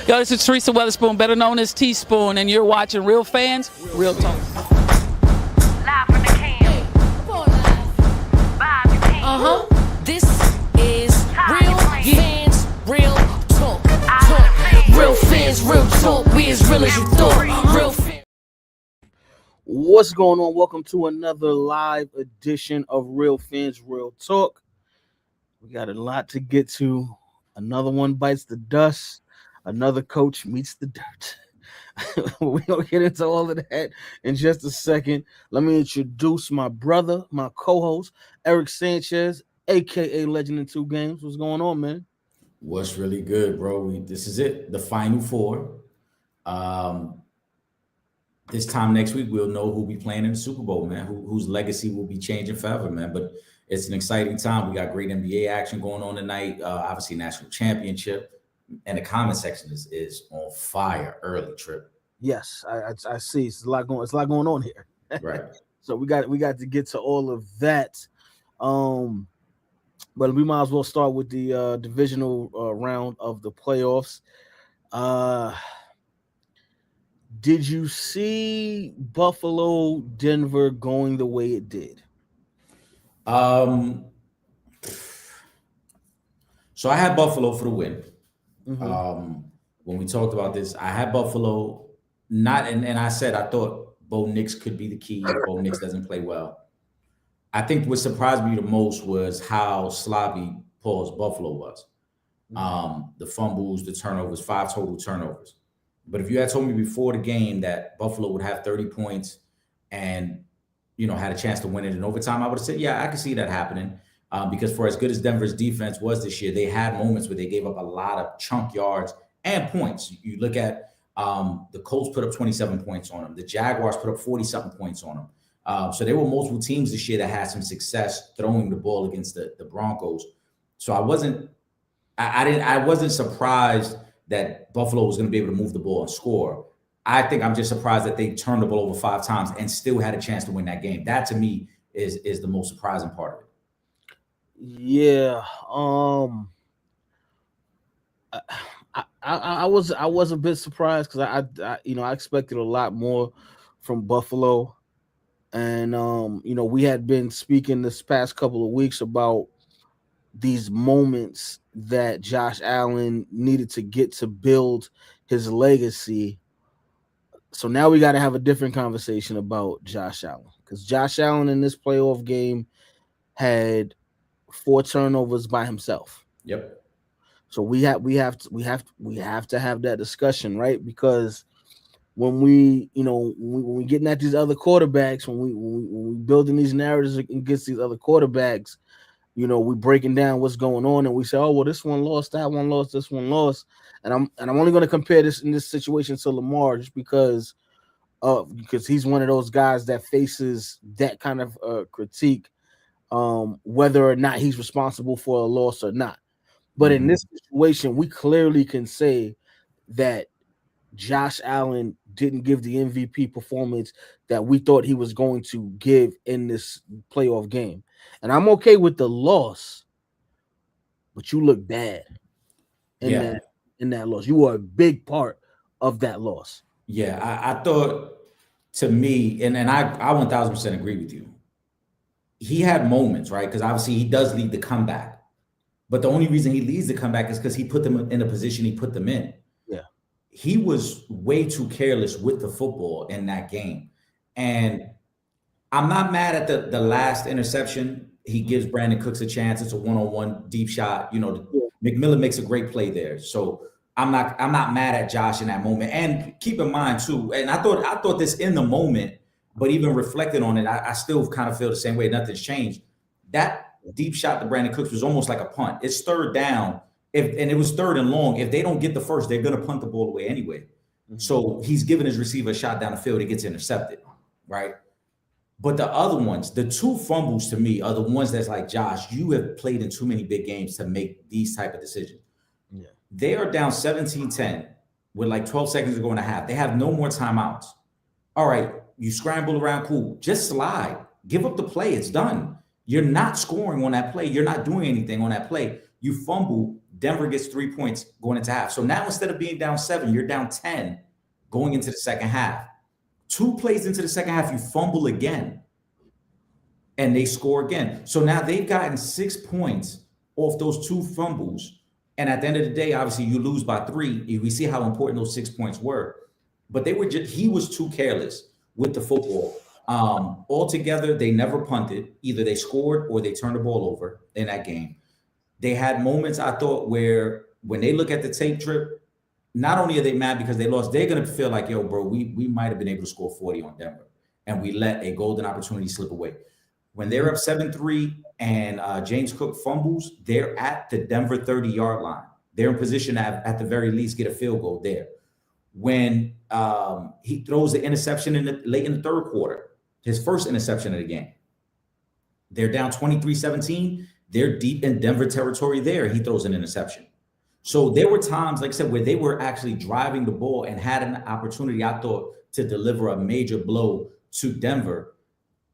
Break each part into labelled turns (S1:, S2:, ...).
S1: Yo, this is Teresa Weatherspoon, better known as Teaspoon, and you're watching Real Fans, Real Talk.
S2: Live from the can. Vibe the can.
S3: This is Real Fans, Real Talk. Real Fans, Real Talk. We as real as you thought. Real fans.
S4: What's going on? Welcome to another live edition of Real Fans, Real Talk. We got a lot to get to. Another one bites the dust. Another coach meets the dirt. We're going to get into all of that in just a second. Let me introduce my brother, my co-host, Eric Sanchez, a.k.a. Legend in Two Games. What's going on, man?
S5: What's really good, bro? This is it, the Final Four. This time next week, we'll know who'll be playing in the Super Bowl, man, whose legacy will be changing forever, man. But it's an exciting time. We got great NBA action going on tonight, obviously national championship. And the comment section is on fire early, Trip.
S4: Yes, I see. It's a lot going on here.
S5: Right.
S4: So we got to get to all of that. But we might as well start with the divisional round of the playoffs. Did you see Buffalo, Denver going the way it did?
S5: So I had Buffalo for the win.
S4: Mm-hmm.
S5: When we talked about this, I had Buffalo and I said I thought Bo Nix could be the key if Bo Nix doesn't play well. I think what surprised me the most was how sloppy Paul's Buffalo was. The fumbles, the turnovers, 5 total turnovers. But if you had told me before the game that Buffalo would have 30 points and, had a chance to win it in overtime, I would have said, yeah, I could see that happening. Because for as good as Denver's defense was this year, they had moments where they gave up a lot of chunk yards and points. You look at the Colts put up 27 points on them. The Jaguars put up 40-something points on them. So there were multiple teams this year that had some success throwing the ball against the Broncos. So I wasn't surprised that Buffalo was going to be able to move the ball and score. I think I'm just surprised that they turned the ball over 5 times and still had a chance to win that game. That to me is the most surprising part of it.
S4: Yeah. I was a bit surprised because I expected a lot more from Buffalo. And we had been speaking this past couple of weeks about these moments that Josh Allen needed to get to build his legacy. So now we got to have a different conversation about Josh Allen, because Josh Allen in this playoff game had 4 turnovers by himself.
S5: Yep.
S4: So we have to have that discussion, right? Because when we getting at these other quarterbacks, when we building these narratives against these other quarterbacks, we breaking down what's going on, and we say, oh well, this one lost, that one lost, this one lost, and I'm only going to compare this in this situation to Lamar just because he's one of those guys that faces that kind of critique, whether or not he's responsible for a loss or not. But in this situation, we clearly can say that Josh Allen didn't give the MVP performance that we thought he was going to give in this playoff game. And I'm okay with the loss, but you look bad in that loss. You were a big part of that loss.
S5: Yeah, I thought, to me, and I 1000% agree with you. He had moments, right? Because obviously he does lead the comeback. But the only reason he leads the comeback is because he put them in the position he put them in.
S4: Yeah.
S5: He was way too careless with the football in that game. And I'm not mad at the last interception. He gives Brandon Cooks a chance. It's a one-on-one deep shot. McMillan makes a great play there. So I'm not mad at Josh in that moment. And keep in mind too, and I thought this in the moment, but even reflecting on it, I still kind of feel the same way. Nothing's changed. That deep shot to Brandon Cooks was almost like a punt. It's 3rd down. And it was 3rd and long. If they don't get the first, they're going to punt the ball away anyway. So he's giving his receiver a shot down the field. It gets intercepted, right? But the other ones, the 2 fumbles to me are the ones that's like, Josh, you have played in too many big games to make these type of decisions.
S4: Yeah.
S5: They are down 17-10 with like 12 seconds to go in a half. They have no more timeouts. All right, you scramble around, cool. Just slide. Give up the play. It's done. You're not scoring on that play. You're not doing anything on that play. You fumble. Denver gets 3 points going into half. So now instead of being down 7, you're down 10 going into the second half. 2 plays into the second half, you fumble again, and they score again. So now they've gotten 6 points off those 2 fumbles. And at the end of the day, obviously, you lose by 3. We see how important those 6 points were. But he was too careless with the football. Altogether, they never punted. Either they scored or they turned the ball over in that game. They had moments, I thought, where when they look at the tape trip, not only are they mad because they lost, they're going to feel like, yo, bro, we might have been able to score 40 on Denver, and we let a golden opportunity slip away. When they're up 7-3 and James Cook fumbles, they're at the Denver 30-yard line. They're in position to at the very least get a field goal there. When he throws the interception late in the third quarter, his first interception of the game, they're down 23-17. They're deep in Denver territory there. He throws an interception. So there were times, like I said, where they were actually driving the ball and had an opportunity, I thought, to deliver a major blow to Denver,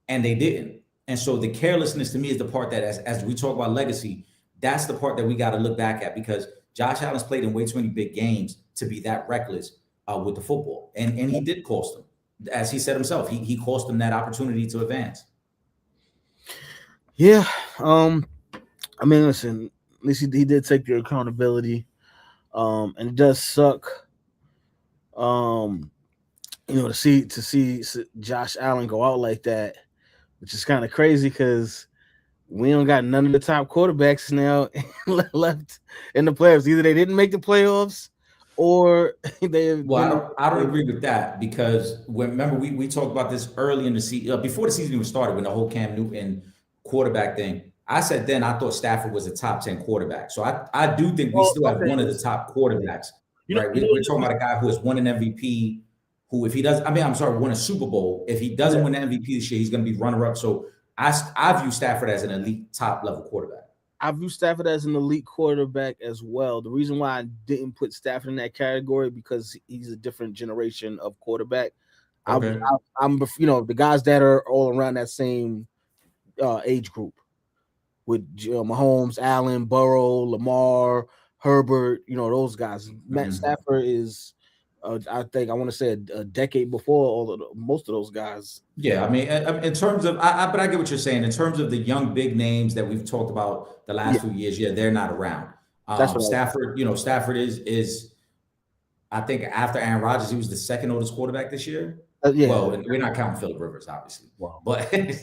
S5: and they didn't. And so the carelessness to me is the part that, as we talk about legacy, that's the part that we got to look back at, because Josh Allen's played in way too many big games to be that reckless with the football. And he did cost them. As he said himself, he cost them that opportunity to advance.
S4: Yeah. I mean, listen, at least he did take the accountability. And it does suck, to see Josh Allen go out like that, which is kind of crazy because we don't got none of the top quarterbacks now left in the playoffs. Either they didn't make the playoffs or they.
S5: Well, I don't agree with that, because remember we talked about this early in the season, before the season even started, when the whole Cam Newton quarterback thing. I said then I thought Stafford was a top 10 quarterback. So I do think we still have one of the top quarterbacks. Right? We're talking about a guy who has won an MVP, who, if he does, won a Super Bowl. If he doesn't win the MVP this year, he's going to be runner-up. So I view Stafford as an elite top-level quarterback.
S4: I view Stafford as an elite quarterback as well. The reason why I didn't put Stafford in that category, because he's a different generation of quarterback. Okay. I'm the guys that are all around that same age group, with Mahomes, Allen, Burrow, Lamar, Herbert, those guys. Matt Stafford is, I want to say a decade before most of those guys.
S5: Yeah, I mean, in terms of, but I get what you're saying. In terms of the young big names that we've talked about the last few years, they're not around. Stafford, Stafford is, I think after Aaron Rodgers, he was the second oldest quarterback this year. Well, we're not counting Phillip Rivers, obviously. Wow. But in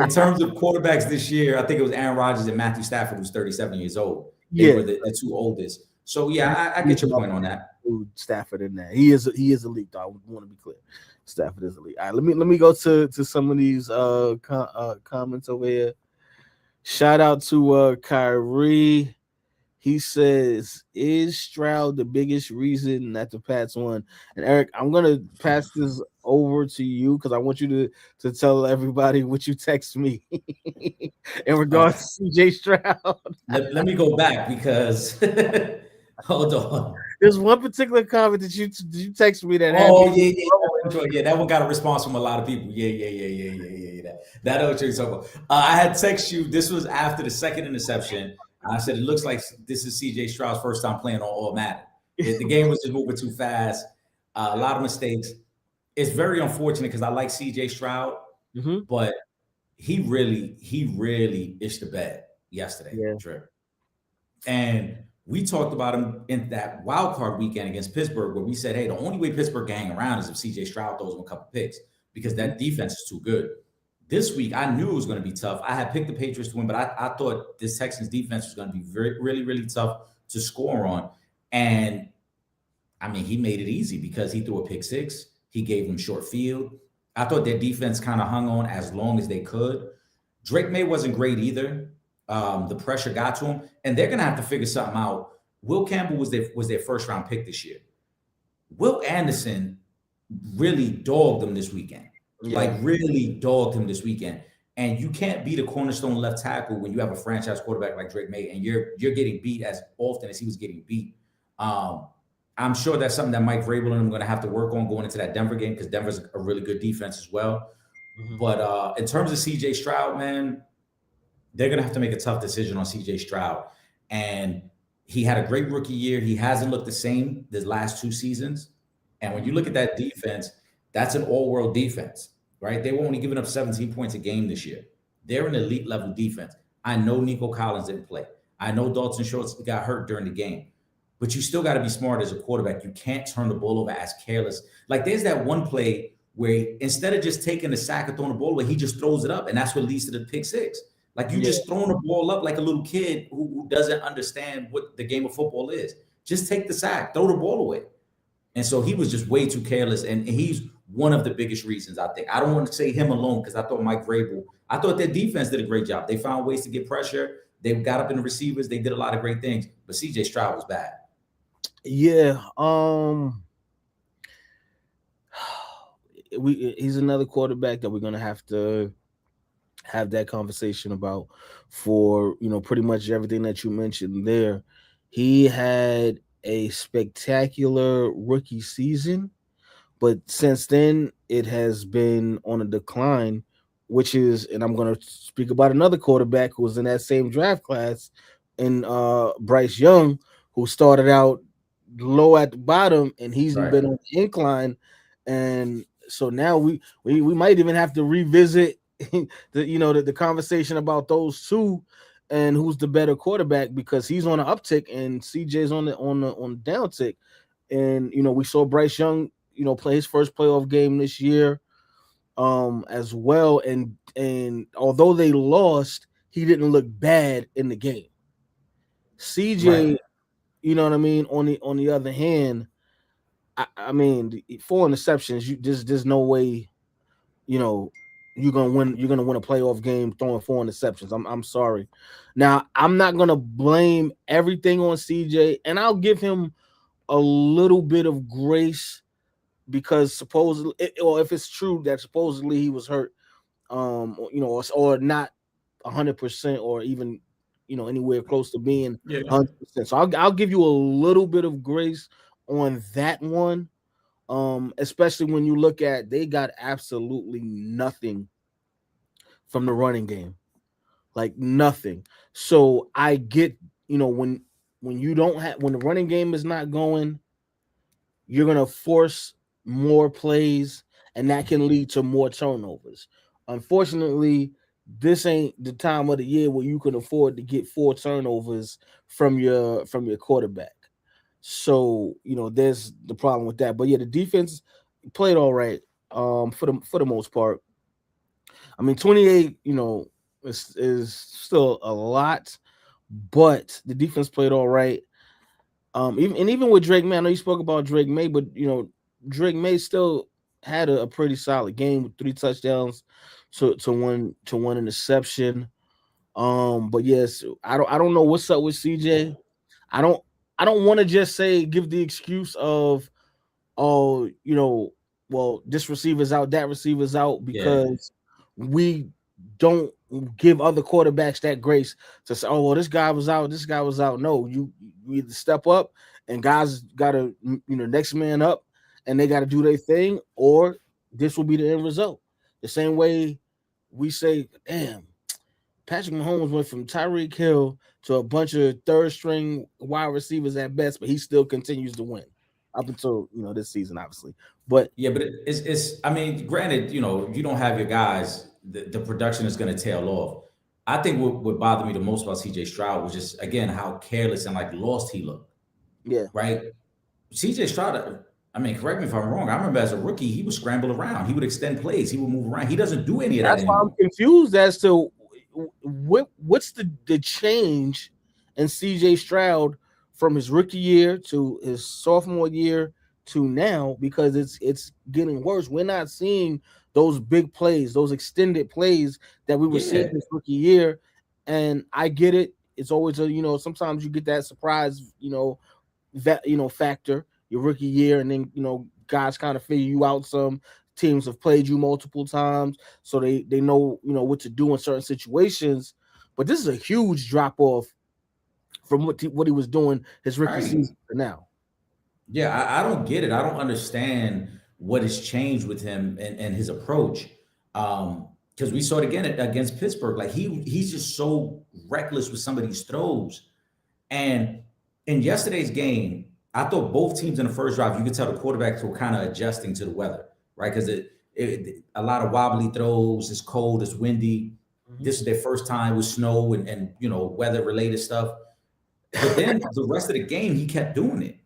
S5: terms of quarterbacks this year, I think it was Aaron Rodgers and Matthew Stafford, who's 37 years old. They were the 2 oldest. So yeah, I get your point on that.
S4: Stafford in that. He is elite, though. I want to be clear. Stafford is elite. All right, let me go to some of these comments over here. Shout out to Kyrie. He says, is Stroud the biggest reason that the Pats won? And Eric, I'm gonna pass this over to you because I want you to tell everybody what you text me in regards to CJ Stroud.
S5: Let me go back, because hold on.
S4: There's one particular comment that you text me that.
S5: That one got a response from a lot of people. Yeah. That what you're talking about. I had text you. This was after the second interception. I said, it looks like this is CJ Stroud's first time playing on All Madden. The game was just moving too fast. A lot of mistakes. It's very unfortunate because I like CJ Stroud, but he really itched the bed yesterday. Trip. And we talked about him in that wild card weekend against Pittsburgh, where we said, hey, the only way Pittsburgh can hang around is if CJ Stroud throws him a couple picks, because that defense is too good. This week, I knew it was going to be tough. I had picked the Patriots to win, but I thought this Texans defense was going to be really, really tough to score on. And, I mean, he made it easy because he threw a pick 6. He gave them short field. I thought their defense kind of hung on as long as they could. Drake May wasn't great either. The pressure got to him. And they're going to have to figure something out. Will Campbell was their first-round pick this year. Will Anderson really dogged them this weekend. Really dogged him this weekend. And you can't beat a cornerstone left tackle when you have a franchise quarterback like Drake May, and you're getting beat as often as he was getting beat. I'm sure that's something that Mike Vrabel and I'm going to have to work on going into that Denver game, because Denver's a really good defense as well. But in terms of CJ Stroud, man, they're going to have to make a tough decision on CJ Stroud. And he had a great rookie year. He hasn't looked the same the last 2 seasons. And when you look at that defense, that's an all-world defense, right? They were only giving up 17 points a game this year. They're an elite level defense. I know Nico Collins didn't play. I know Dalton Schultz got hurt during the game. But you still got to be smart as a quarterback. You can't turn the ball over as careless. Like there's that one play where instead of just taking the sack or throwing the ball away, he just throws it up. And that's what leads to the pick six. Like you just throwing the ball up like a little kid who doesn't understand what the game of football is. Just take the sack, throw the ball away. And so he was just way too careless. And he's one of the biggest reasons, I think. I don't want to say him alone because I thought Mike Vrabel, I thought their defense did a great job. They found ways to get pressure. They got up in the receivers. They did a lot of great things. But CJ Stroud was bad.
S4: Yeah. He's another quarterback that we're gonna have to have that conversation about for pretty much everything that you mentioned there. He had a spectacular rookie season, but since then it has been on a decline, which is, and I'm going to speak about another quarterback who was in that same draft class, and Bryce Young, who started out low at the bottom, and he's been on the incline. And so now we might even have to revisit the conversation about those two and who's the better quarterback, because he's on an uptick and CJ's on the downtick. And we saw Bryce Young play his first playoff game this year as well, and although they lost, he didn't look bad in the game. CJ, you know what I mean, on the other hand, I mean, 4 interceptions, there's no way you're gonna win a playoff game throwing 4 interceptions. I'm sorry. Now, I'm not gonna blame everything on CJ, and I'll give him a little bit of grace because supposedly, or if it's true that supposedly he was hurt, or not 100% or even anywhere close to being 100%. So I'll give you a little bit of grace on that one. Especially when you look at, they got absolutely nothing from the running game, like nothing. So I get, when you don't have, when the running game is not going, you're gonna force more plays, and that can lead to more turnovers. Unfortunately, this ain't the time of the year where you can afford to get 4 turnovers from your quarterback. So there's the problem with that. But yeah, the defense played all right for the most part. I mean, 28 is still a lot, but the defense played all right. Even with Drake May, I know you spoke about Drake May, but Drake May still had a pretty solid game with 3 touchdowns to one interception. But yes, I don't know what's up with CJ. I don't want to just say, give the excuse of, well, this receiver's out, that receiver's out, because we don't give other quarterbacks that grace to say, oh, well, this guy was out, this guy was out. No, you either step up and guys got to, next man up, and they got to do their thing, or this will be the end result. The same way we say, damn, Patrick Mahomes went from Tyreek Hill to a bunch of third-string wide receivers at best, but he still continues to win up until this season, obviously. But
S5: but it's. I mean, granted, you don't have your guys, the production is going to tail off. I think what bothered me the most about CJ Stroud was just, again, how careless and like lost he looked.
S4: Yeah.
S5: Right. CJ Stroud. I mean, correct me if I'm wrong. I remember as a rookie, he would scramble around. He would extend plays. He would move around. He doesn't do any of that anymore.
S4: That's why I'm confused as to what's the change in CJ Stroud from his rookie year to his sophomore year to now, because it's getting worse. We're not seeing those big plays, those extended plays that we were seeing this rookie year. And I get it. It's always sometimes you get that surprise, factor your rookie year, and then guys kind of figure you out. Some teams have played you multiple times, so they know what to do in certain situations. But this is a huge drop off from what he was doing his rookie season to now.
S5: Yeah, I don't get it. I don't understand what has changed with him and his approach. Because we saw it again against Pittsburgh. Like he's just so reckless with some of these throws. And in yesterday's game, I thought both teams in the first drive, you could tell the quarterbacks were kind of adjusting to the weather, right? Because a lot of wobbly throws, it's cold, it's windy. This is their first time with snow and weather related stuff. But then the rest of the game, he kept doing it.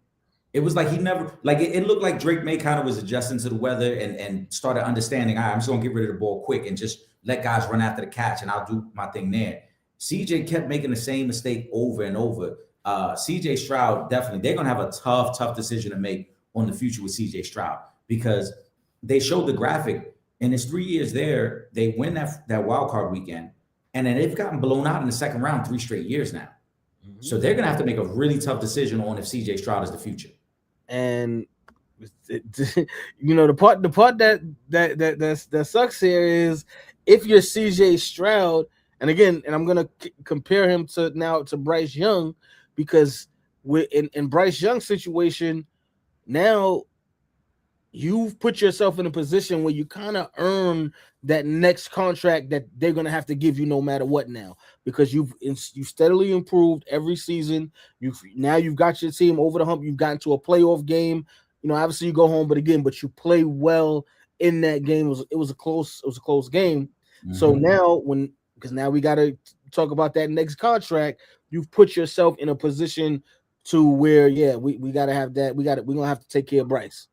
S5: It was like he never it looked like Drake May kind of was adjusting to the weather and started understanding, all right, I'm just gonna get rid of the ball quick and just let guys run after the catch and I'll do my thing there. CJ kept making the same mistake over and over. CJ Stroud, definitely, they're gonna have a tough decision to make on the future with CJ Stroud because they showed the graphic in his 3 years there, they win that wild card weekend, and then they've gotten blown out in the second round 3 straight years now. So they're gonna have to make a really tough decision on if CJ Stroud is the future.
S4: And the part that sucks here is if you're CJ Stroud, and I'm gonna compare him to Bryce Young, because in Bryce Young's situation, now you've put yourself in a position where you kind of earn that next contract that they're going to have to give you no matter what now, because you've steadily improved every season. You've got your team over the hump. You've gotten to a playoff game. Obviously you go home, but you play well in that game. It was a close game. Mm-hmm. So now we got to talk about that next contract. You've put yourself in a position to where, we got to have that. We're going to have to take care of Bryce.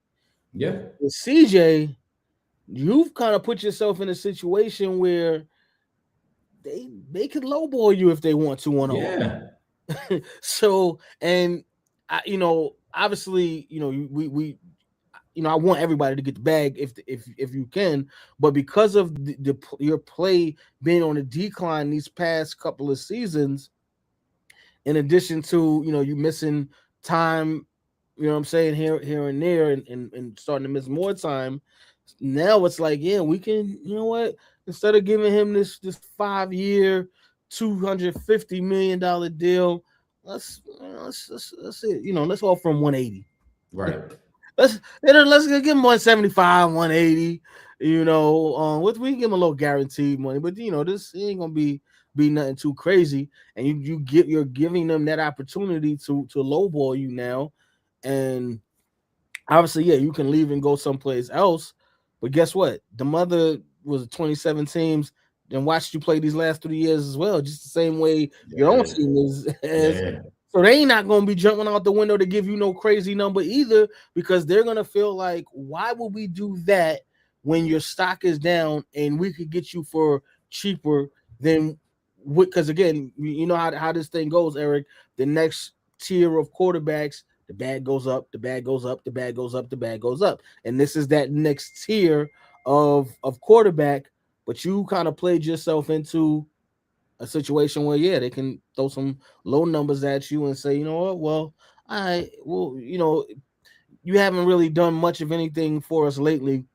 S5: Yeah.
S4: With CJ, you've kind of put yourself in a situation where they could lowball you if they want to on
S5: yeah.
S4: So, and obviously, we I want everybody to get the bag if you can, but because of your play being on a decline these past couple of seasons, in addition to you missing time. You know what I'm saying, here and there, and starting to miss more time. Now it's like, we can, instead of giving him this 5-year, $250 million deal, let's let's offer him 180.
S5: Right.
S4: Let's give him 175, 180. We can give him a little guaranteed money, but this ain't gonna be nothing too crazy, and you're giving them that opportunity to lowball you now. And obviously, you can leave and go someplace else. But guess what? The mother was 27 teams and watched you play these last 3 years as well, just the same way your own team is. So they ain't not going to be jumping out the window to give you no crazy number either, because they're going to feel like, why would we do that when your stock is down and we could get you for cheaper than what? Because again, you know how this thing goes, Eric. The next tier of quarterbacks, the bag goes up, the bag goes up, the bag goes up, the bag goes up. And this is that next tier of quarterback, but you kind of played yourself into a situation where, they can throw some low numbers at you and say, you know what, well, you haven't really done much of anything for us lately.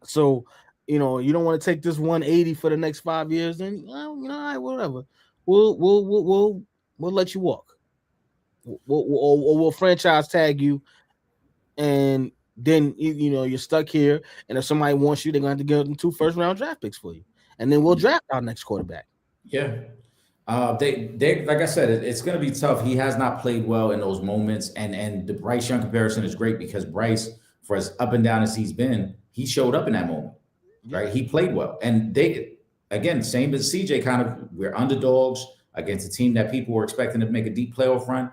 S4: So, you don't want to take this 180 for the next 5 years, then, all right, whatever. We'll let you walk. We'll franchise tag you, and then you're stuck here. And if somebody wants you, they're going to have to give them 2 first-round draft picks for you, and then we'll draft our next quarterback.
S5: Yeah, they like I said, it's going to be tough. He has not played well in those moments, and the Bryce Young comparison is great because Bryce, for as up and down as he's been, he showed up in that moment, right? He played well, and they, again, same as CJ, kind of, we're underdogs against a team that people were expecting to make a deep playoff run.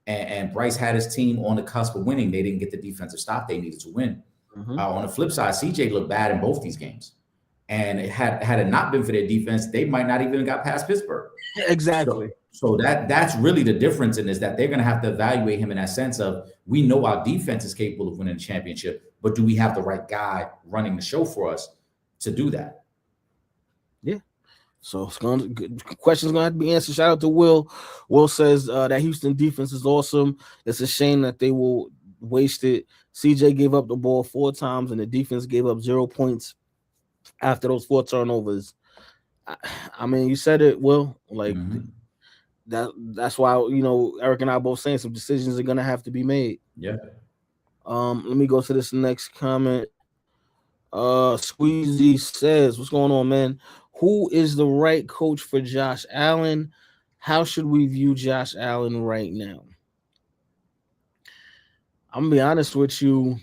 S5: And Bryce had his team on the cusp of winning. They didn't get the defensive stop they needed to win. Mm-hmm. On the flip side, CJ looked bad in both these games. And had it not been for their defense, they might not even got past Pittsburgh.
S4: Exactly.
S5: So that's really the difference in this, that they're going to have to evaluate him in that sense of, we know our defense is capable of winning a championship, but do we have the right guy running the show for us to do that?
S4: Yeah. So questions going to have to be answered. Shout out to Will. Will says that Houston defense is awesome. It's a shame that they will waste it. CJ gave up the ball 4 times, and the defense gave up 0 points after those 4 turnovers. I mean, you said it, Will. Like, that's why, Eric and I both saying some decisions are going to have to be made.
S5: Yeah.
S4: Let me go to this next comment. Squeezy says, what's going on, man? Who is the right coach for Josh Allen? how should we view Josh Allen right now? I'm gonna be honest with you.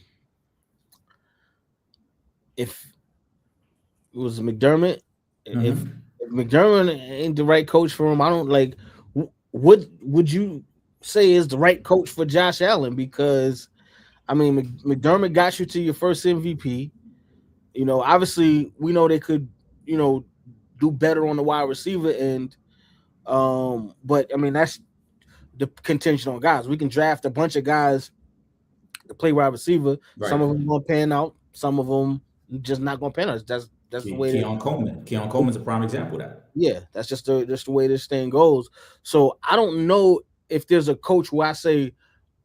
S4: If it was McDermott, if McDermott ain't the right coach for him, I don't like. What would you say is the right coach for Josh Allen? Because I mean, McDermott got you to your first MVP. You know, obviously, we know they could, you know, do better on the wide receiver end. But I mean, that's the contention on guys. We can draft a bunch of guys to play wide receiver.
S5: Right.
S4: Some of them gonna pan out. Some of them just not gonna pan out. That's the way.
S5: Keon Coleman's a prime example of that.
S4: Yeah, that's just the way this thing goes. So I don't know if there's a coach where I say,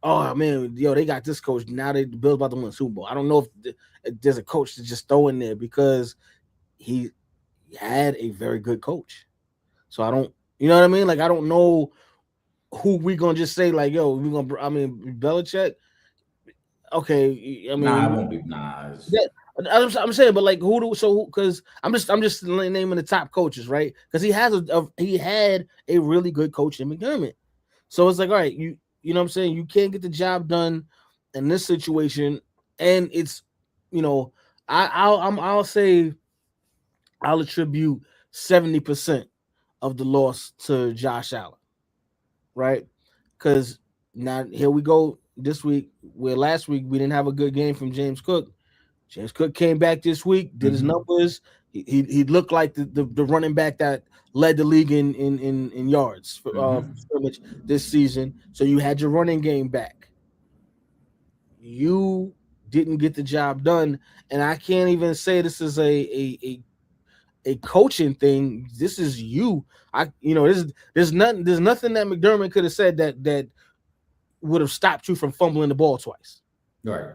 S4: "Oh man, yo, they got this coach now. The Bills about to win the Super Bowl." I don't know if there's a coach to just throw in there because he had a very good coach. So I don't, you know what I mean? Like I don't know who we gonna just say like, "Yo, we gonna." I mean, Belichick. Okay, I mean,
S5: Nah, it won't be. Nah,
S4: I'm saying, but like who? Because I'm just naming the top coaches, right? Because he had a really good coach in McDermott. So it's like, all right, you know what I'm saying? You can't get the job done in this situation, and it's, you know, I'll say I'll attribute 70% of the loss to Josh Allen, right? Because now here we go this week, where last week we didn't have a good game from James Cook. James Cook came back this week, did his numbers. He looked like the running back that led the league in yards for scrimmage this season. So you had your running game back. You didn't get the job done, and I can't even say this is a coaching thing. This is you. There's nothing that McDermott could have said that would have stopped you from fumbling the ball twice.
S5: Right.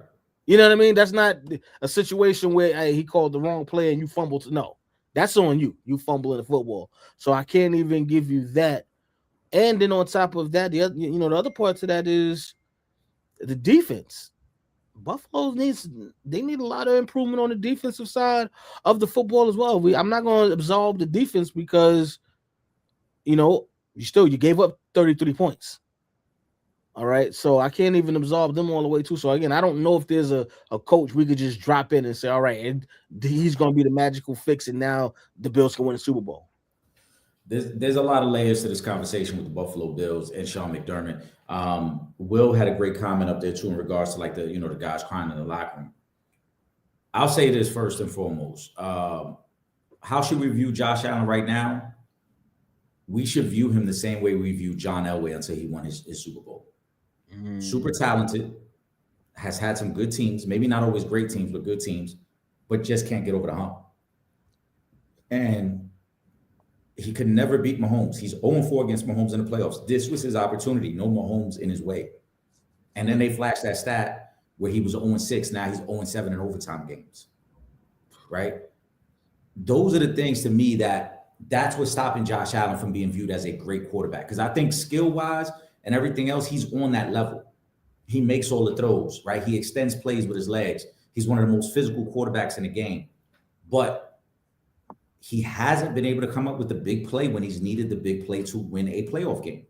S4: You know what I mean? That's not a situation where he called the wrong play and you fumbled. No, that's on you. You fumble in the football. So I can't even give you that. And then on top of that, the other part to that is the defense. Buffalo need a lot of improvement on the defensive side of the football as well. I'm not going to absolve the defense because, you gave up 33 points. All right, so I can't even absolve them all the way too. So again, I don't know if there's a coach we could just drop in and say, all right, and he's going to be the magical fix, and now the Bills can win a Super Bowl.
S5: There's a lot of layers to this conversation with the Buffalo Bills and Sean McDermott. Will had a great comment up there too in regards to like the guys crying in the locker room. I'll say this first and foremost. How should we view Josh Allen right now? We should view him the same way we view John Elway until he won his Super Bowl. Super talented, has had some good teams, maybe not always great teams, but good teams, but just can't get over the hump. And he could never beat Mahomes. He's 0-4 against Mahomes in the playoffs. This was his opportunity. No Mahomes in his way. And then they flashed that stat where he was 0-6. Now he's 0-7 in overtime games. Right? Those are the things to me that's what's stopping Josh Allen from being viewed as a great quarterback. Because I think skill-wise and everything else, he's on that level. He makes all the throws, right? He extends plays with his legs. He's one of the most physical quarterbacks in the game. But he hasn't been able to come up with the big play when he's needed the big play to win a playoff game.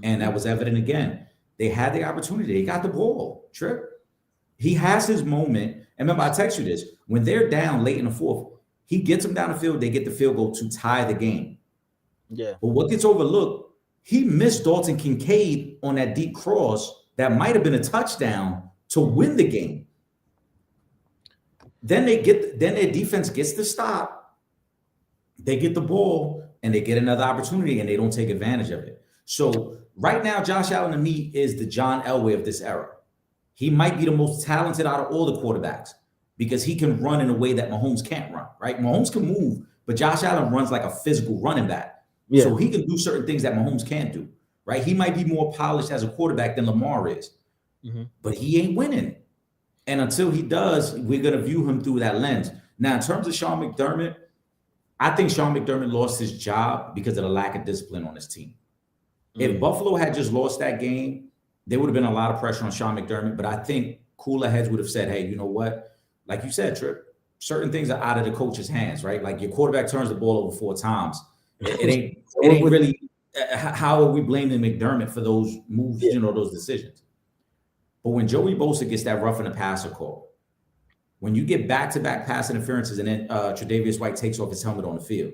S5: And that was evident again. They had the opportunity. They got the ball. Trip. He has his moment. And remember, I text you this. When they're down late in the fourth, he gets them down the field. They get the field goal to tie the game.
S4: Yeah.
S5: But what gets overlooked, he missed Dalton Kincaid on that deep cross that might have been a touchdown to win the game. Then their defense gets the stop. They get the ball and they get another opportunity and they don't take advantage of it. So right now, Josh Allen to me is the John Elway of this era. He might be the most talented out of all the quarterbacks because he can run in a way that Mahomes can't run, right? Mahomes can move, but Josh Allen runs like a physical running back. Yeah. So he can do certain things that Mahomes can't do, right? He might be more polished as a quarterback than Lamar is, but he ain't winning. And until he does, we're going to view him through that lens. Now, in terms of Sean McDermott, I think Sean McDermott lost his job because of the lack of discipline on his team. If Buffalo had just lost that game, there would have been a lot of pressure on Sean McDermott, but I think cooler heads would have said, hey, you know what? Like you said, Trip, certain things are out of the coach's hands, right? Like your quarterback turns the ball over 4 times. It ain't really how are we blaming McDermott for those moves, those decisions? But when Joey Bosa gets that roughing the passer call, when you get back-to-back pass interferences and then Tre'Davious White takes off his helmet on the field,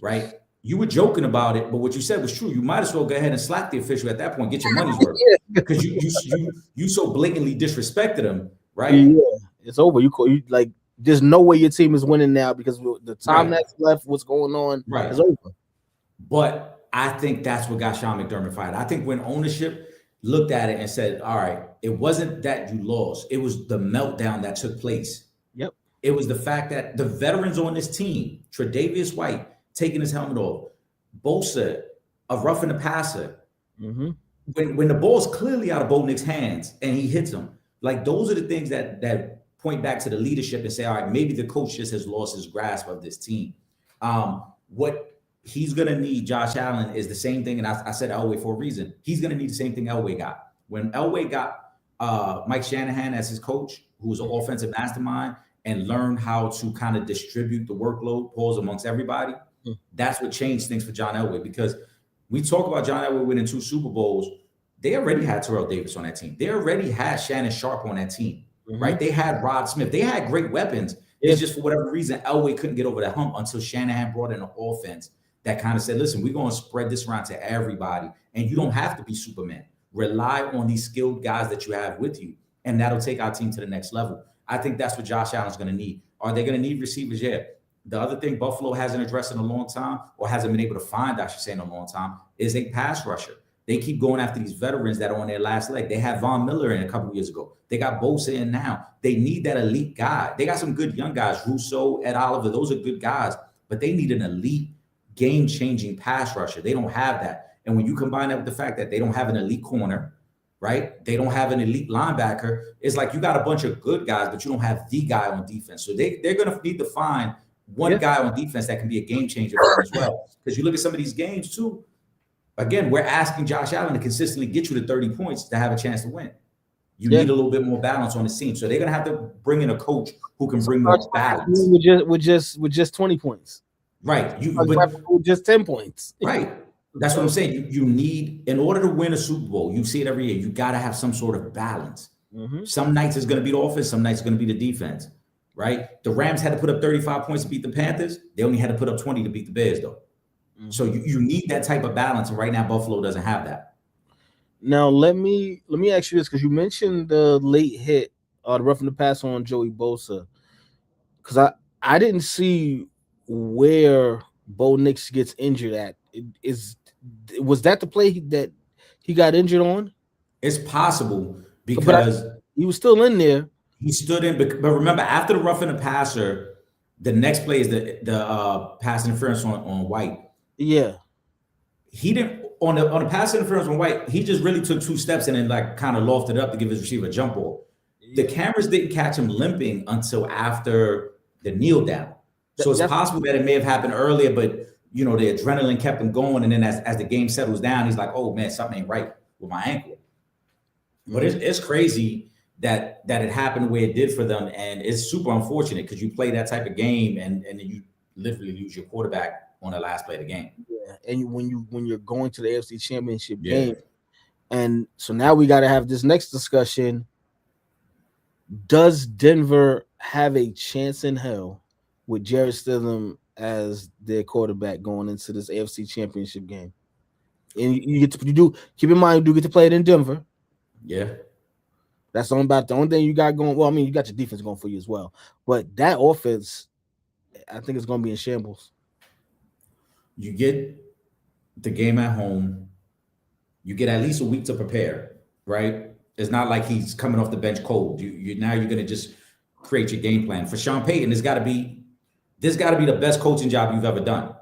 S5: right? You were joking about it, but what you said was true. You might as well go ahead and slap the official at that point, get your money's worth, because you so blatantly disrespected him, right?
S4: Yeah, it's over. You like, there's no way your team is winning now because the time that's left, what's going on, is over.
S5: But I think that's what got Sean McDermott fired. I think when ownership looked at it and said, all right, it wasn't that you lost. It was the meltdown that took place.
S4: Yep.
S5: It was the fact that the veterans on this team, Tre'Davious White taking his helmet off, Bosa, a roughing the passer.
S4: Mm-hmm.
S5: When the ball's clearly out of Bo Nix's hands and he hits him, like those are the things that point back to the leadership and say, all right, maybe the coach just has lost his grasp of this team. What he's going to need, Josh Allen, is the same thing. And I said Elway for a reason. He's going to need the same thing Elway got. When Elway got Mike Shanahan as his coach, who was an offensive mastermind, and learned how to kind of distribute the workload, pause amongst everybody, that's what changed things for John Elway. Because we talk about John Elway winning 2 Super Bowls. They already had Terrell Davis on that team. They already had Shannon Sharp on that team, right? They had Rod Smith. They had great weapons. It's just for whatever reason, Elway couldn't get over that hump until Shanahan brought in an offense that kind of said, listen, we're going to spread this around to everybody. And you don't have to be Superman. Rely on these skilled guys that you have with you. And that'll take our team to the next level. I think that's what Josh Allen's going to need. Are they going to need receivers? Yeah. The other thing Buffalo hasn't addressed in a long time, or hasn't been able to find, I should say, in a long time, is a pass rusher. They keep going after these veterans that are on their last leg. They had Von Miller in a couple of years ago. They got Bosa in now. They need that elite guy. They got some good young guys, Russo, Ed Oliver. Those are good guys, but they need an elite, game-changing pass rusher. They don't have that. And when you combine that with the fact that they don't have an elite corner, right? They don't have an elite linebacker. It's like you got a bunch of good guys, but you don't have the guy on defense. So they're going to need to find one guy on defense that can be a game changer for them as well. Because you look at some of these games too. Again, we're asking Josh Allen to consistently get you to 30 points to have a chance to win. You need a little bit more balance on the team. So they're going to have to bring in a coach who can bring more balance.
S4: With just 20 points.
S5: Right.
S4: With just 10 points.
S5: Right. That's what I'm saying. You need, in order to win a Super Bowl, you see it every year, you got to have some sort of balance. Some nights it's going to be the offense, some nights it's going to be the defense, right? The Rams had to put up 35 points to beat the Panthers. They only had to put up 20 to beat the Bears, though. So you need that type of balance, and right now Buffalo doesn't have that.
S4: Now let me ask you this, because you mentioned the late hit, the roughing the pass on Joey Bosa, because I didn't see where Bo Nix gets injured at. Was that the play that he got injured on?
S5: It's possible, because
S4: he was still in there.
S5: He stood in, but remember, after the roughing the passer, the next play is the pass interference on White.
S4: Yeah,
S5: he didn't on the pass interference on White. He just really took 2 steps and then like kind of lofted up to give his receiver a jump ball. The cameras didn't catch him limping until after the kneel down. So it's possible that it may have happened earlier, but the adrenaline kept him going. And then as the game settles down, he's like, oh man, something ain't right with my ankle. But it's crazy that it happened the way it did for them. And it's super unfortunate because you play that type of game and then you literally lose your quarterback on the last play of the game.
S4: Yeah. And when you're going to the AFC Championship game. And so now we got to have this next discussion. Does Denver have a chance in hell with Jarrett Stidham as their quarterback going into this AFC Championship game? And keep in mind, you do get to play it in Denver.
S5: Yeah.
S4: That's the only thing you got going. Well, I mean, you got your defense going for you as well. But that offense, I think it's going to be in shambles.
S5: You get the game at home. You get at least a week to prepare, right? It's not like he's coming off the bench cold. You're going to just create your game plan. For Sean Payton, this got to be the best coaching job you've ever done,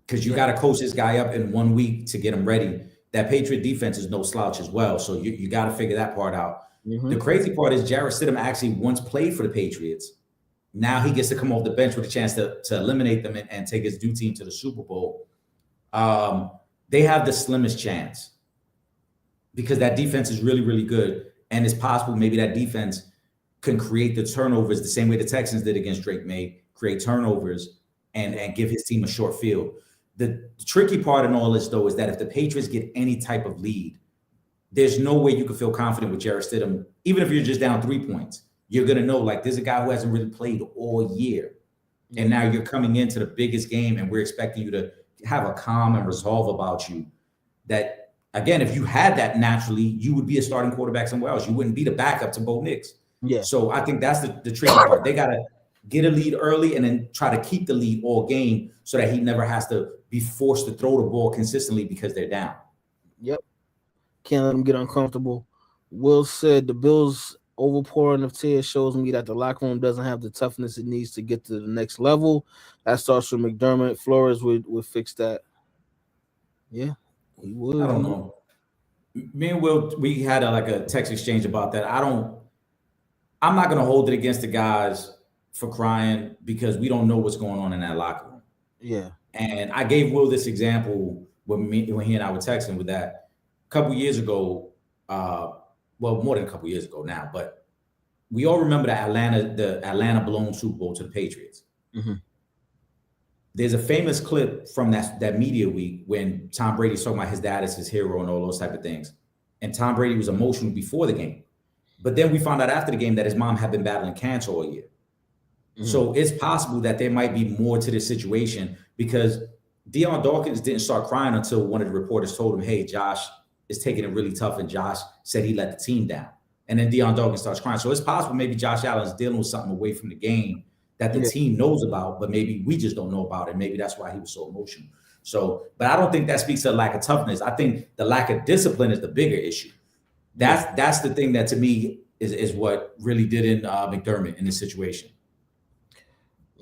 S5: because you got to coach this guy up in 1 week to get him ready. That Patriot defense is no slouch as well, so you got to figure that part out. The crazy part is Jarrett Stidham actually once played for the Patriots. Now he gets to come off the bench with a chance to eliminate them and take his new team to the Super Bowl. They have the slimmest chance because that defense is really, really good. And it's possible maybe that defense can create the turnovers the same way the Texans did against Drake May, create turnovers and give his team a short field. The tricky part in all this, though, is that if the Patriots get any type of lead, there's no way you can feel confident with Jarrett Stidham. Even if you're just down 3 points, you're going to know, like, there's a guy who hasn't really played all year. And now you're coming into the biggest game, and we're expecting you to have a calm and resolve about you. That, again, if you had that naturally, you would be a starting quarterback somewhere else. You wouldn't be the backup to Bo Nix.
S4: Yeah.
S5: So I think that's the tricky part. They got to get a lead early and then try to keep the lead all game so that he never has to be forced to throw the ball consistently because they're down.
S4: Yep. Can't let them get uncomfortable. Will said the Bills' overpouring of tears shows me that the locker room doesn't have the toughness it needs to get to the next level. That starts with McDermott. Flores would fix that. Yeah, he would.
S5: I don't know. Me and Will, we had a text exchange about that. I'm not going to hold it against the guys for crying because we don't know what's going on in that locker room.
S4: Yeah.
S5: And I gave Will this example when he and I were texting with that a couple years ago. Well, more than a couple years ago now, but we all remember the Atlanta blown Super Bowl to the Patriots.
S4: Mm-hmm.
S5: There's a famous clip from that media week when Tom Brady's talking about his dad as his hero and all those type of things. And Tom Brady was emotional before the game. But then we found out after the game that his mom had been battling cancer all year. Mm-hmm. So it's possible that there might be more to this situation because Deion Dawkins didn't start crying until one of the reporters told him, hey, Josh is taking it really tough, and Josh said he let the team down. And then Deion Dawkins starts crying. So it's possible maybe Josh Allen's dealing with something away from the game that the team knows about, but maybe we just don't know about it. Maybe that's why he was so emotional. So, but I don't think that speaks to a lack of toughness. I think the lack of discipline is the bigger issue. That's the thing that to me is what really did in McDermott in this situation.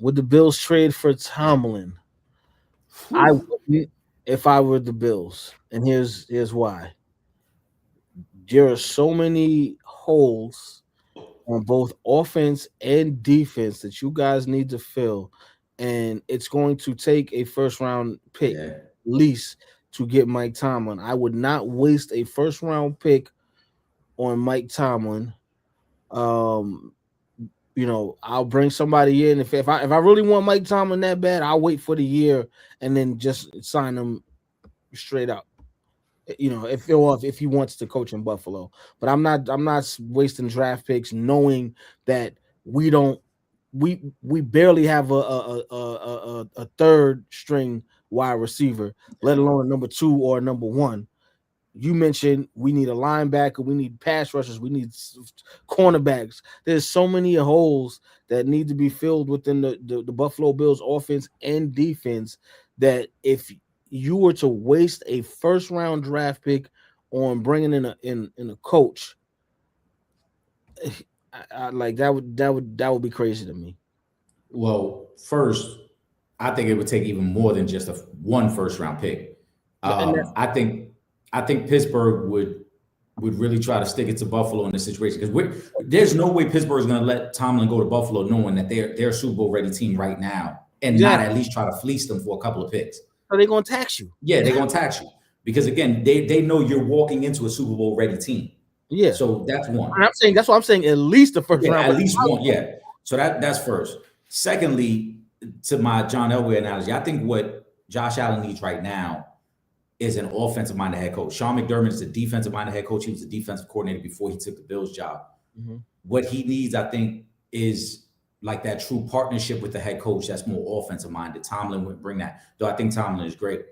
S4: Would the Bills trade for Tomlin? I wouldn't if I were the Bills. And here's why. There are so many holes on both offense and defense that you guys need to fill. And it's going to take a first-round pick at least to get Mike Tomlin. I would not waste a first-round pick on Mike Tomlin. I'll bring somebody in. If I really want Mike Tomlin that bad, I'll wait for the year and then just sign him straight up. If he wants to coach in Buffalo, but I'm not wasting draft picks knowing that we barely have a third string wide receiver, let alone a number 2 or a number 1. You mentioned we need a linebacker, we need pass rushers, we need cornerbacks. There's so many holes that need to be filled within the Buffalo Bills offense and defense that if you were to waste a first-round draft pick on bringing in a coach, that would be crazy to me.
S5: Well, first, I think it would take even more than just one first-round pick. I think Pittsburgh would really try to stick it to Buffalo in this situation because there's no way Pittsburgh is going to let Tomlin go to Buffalo knowing that they're a Super Bowl ready team right now and not at least try to fleece them for a couple of picks.
S4: Are they going to tax you?
S5: Yeah, they're going to tax you because again, they know you're walking into a Super Bowl ready team. Yeah, so that's one.
S4: And that's what I'm saying. At least the first round,
S5: at least one. Yeah, so that's first. Secondly, to my John Elway analogy, I think what Josh Allen needs right now is an offensive-minded head coach. Sean McDermott is a defensive-minded head coach. He was a defensive coordinator before he took the Bills job. Mm-hmm. What he needs, I think, is like that true partnership with the head coach that's more offensive-minded. Tomlin wouldn't bring that, though I think Tomlin is great.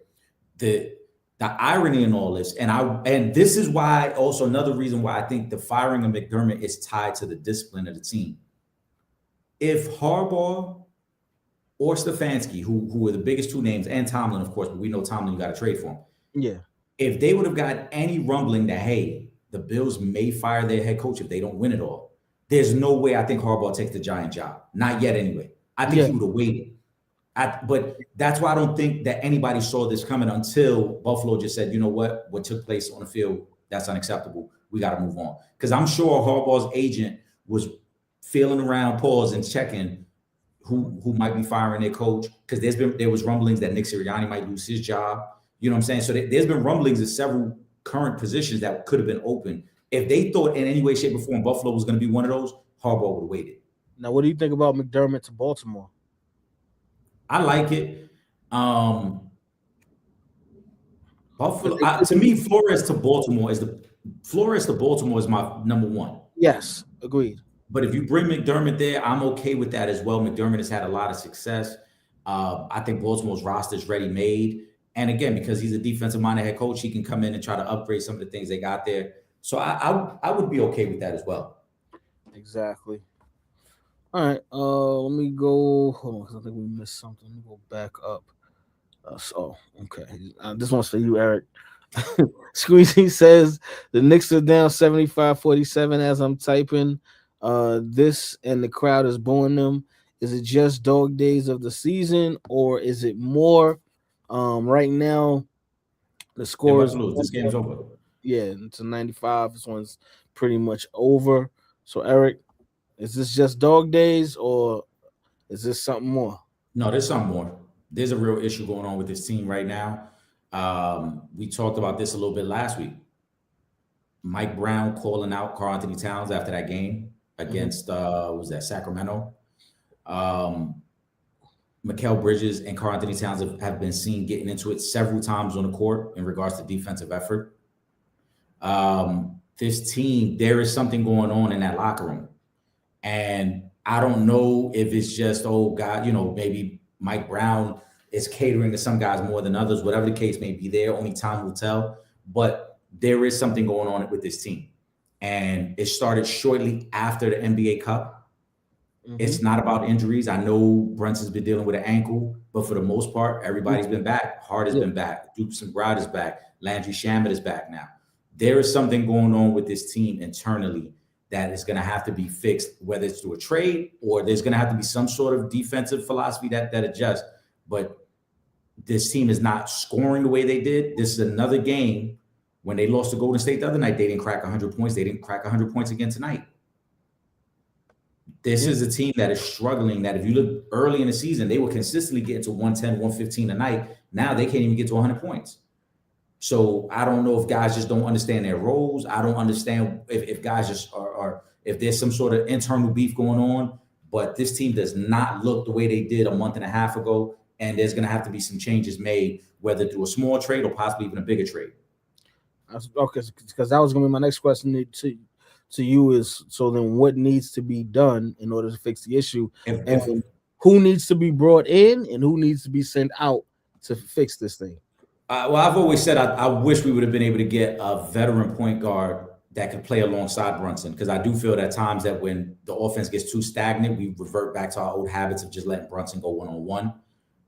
S5: The irony in all this, and this is why also another reason why I think the firing of McDermott is tied to the discipline of the team. If Harbaugh or Stefanski, who are the biggest two names, and Tomlin, of course, but we know Tomlin, you got to trade for him.
S4: Yeah.
S5: If they would have got any rumbling that, hey, the Bills may fire their head coach if they don't win it all, there's no way I think Harbaugh takes the Giant job. Not yet anyway. I think he would have waited. But that's why I don't think that anybody saw this coming until Buffalo just said, you know what took place on the field, that's unacceptable. We got to move on. Because I'm sure Harbaugh's agent was feeling around, and checking who might be firing their coach. Because there was rumblings that Nick Sirianni might lose his job. You know what I'm saying? So there's been rumblings of several current positions that could have been open. If they thought in any way, shape, or form Buffalo was going to be one of those, Harbaugh would have waited.
S4: Now, what do you think about McDermott to Baltimore?
S5: I like it. Buffalo, to me, Flores to Baltimore is my number one.
S4: Yes, agreed.
S5: But if you bring McDermott there, I'm okay with that as well. McDermott has had a lot of success. I think Baltimore's roster is ready made. And again, because he's a defensive-minded head coach, he can come in and try to upgrade some of the things they got there. So I would be okay with that as well.
S4: Exactly. All right. Let me go. Hold on, 'cause I think we missed something. Let me go back up. Okay. This one's for you, Eric. Squeezy says the Knicks are down 75-47 as I'm typing. This and the crowd is booing them. Is it just dog days of the season, or is it more? Right now, the score is
S5: this game's over.
S4: Yeah, it's a 95. This one's pretty much over. So, Eric, is this just dog days, or is this something more?
S5: No, there's something more. There's a real issue going on with this team right now. We talked about this a little bit last week. Mike Brown calling out Karl Anthony Towns after that game against was that Sacramento. Mikal Bridges and Karl Anthony Towns have been seen getting into it several times on the court in regards to defensive effort. This team, there is something going on in that locker room. And I don't know if it's just, oh God, maybe Mike Brown is catering to some guys more than others, whatever the case may be there, only time will tell. But there is something going on with this team. And it started shortly after the NBA Cup. Mm-hmm. It's not about injuries. I know Brunson's been dealing with an ankle, but for the most part, everybody's been back. Hart has been back. Dukes and Brad is back. Landry Shamet is back now. There is something going on with this team internally that is going to have to be fixed, whether it's through a trade or there's going to have to be some sort of defensive philosophy that adjusts. But this team is not scoring the way they did. This is another game. When they lost to Golden State the other night, they didn't crack 100 points. They didn't crack 100 points again tonight. This is a team that is struggling, that if you look early in the season, they were consistently getting to 110, 115 a night. Now they can't even get to 100 points. So I don't know if guys just don't understand their roles. I don't understand if guys just are if there's some sort of internal beef going on. But this team does not look the way they did a month and a half ago. And there's going to have to be some changes made, whether through a small trade or possibly even a bigger trade.
S4: Okay, because that was going to be my next question to you is, so then what needs to be done in order to fix the issue? And who needs to be brought in and who needs to be sent out to fix this thing?
S5: Well, I've always said I wish we would have been able to get a veteran point guard that could play alongside Brunson, because I do feel that times that when the offense gets too stagnant, we revert back to our old habits of just letting Brunson go one-on-one.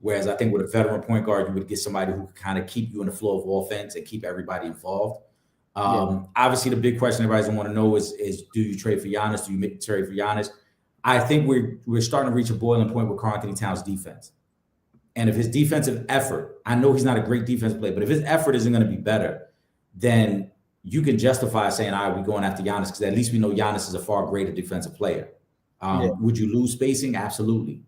S5: Whereas I think with a veteran point guard, you would get somebody who could kind of keep you in the flow of offense and keep everybody involved. Obviously, the big question everybody's going to want to know is do you trade for Giannis? Do you make the trade for Giannis? I think we're starting to reach a boiling point with Karl Anthony Towns' defense. And if his defensive effort, I know he's not a great defensive player, but if his effort isn't going to be better, then you can justify saying, all right, we're going after Giannis, because at least we know Giannis is a far greater defensive player. Would you lose spacing? Absolutely.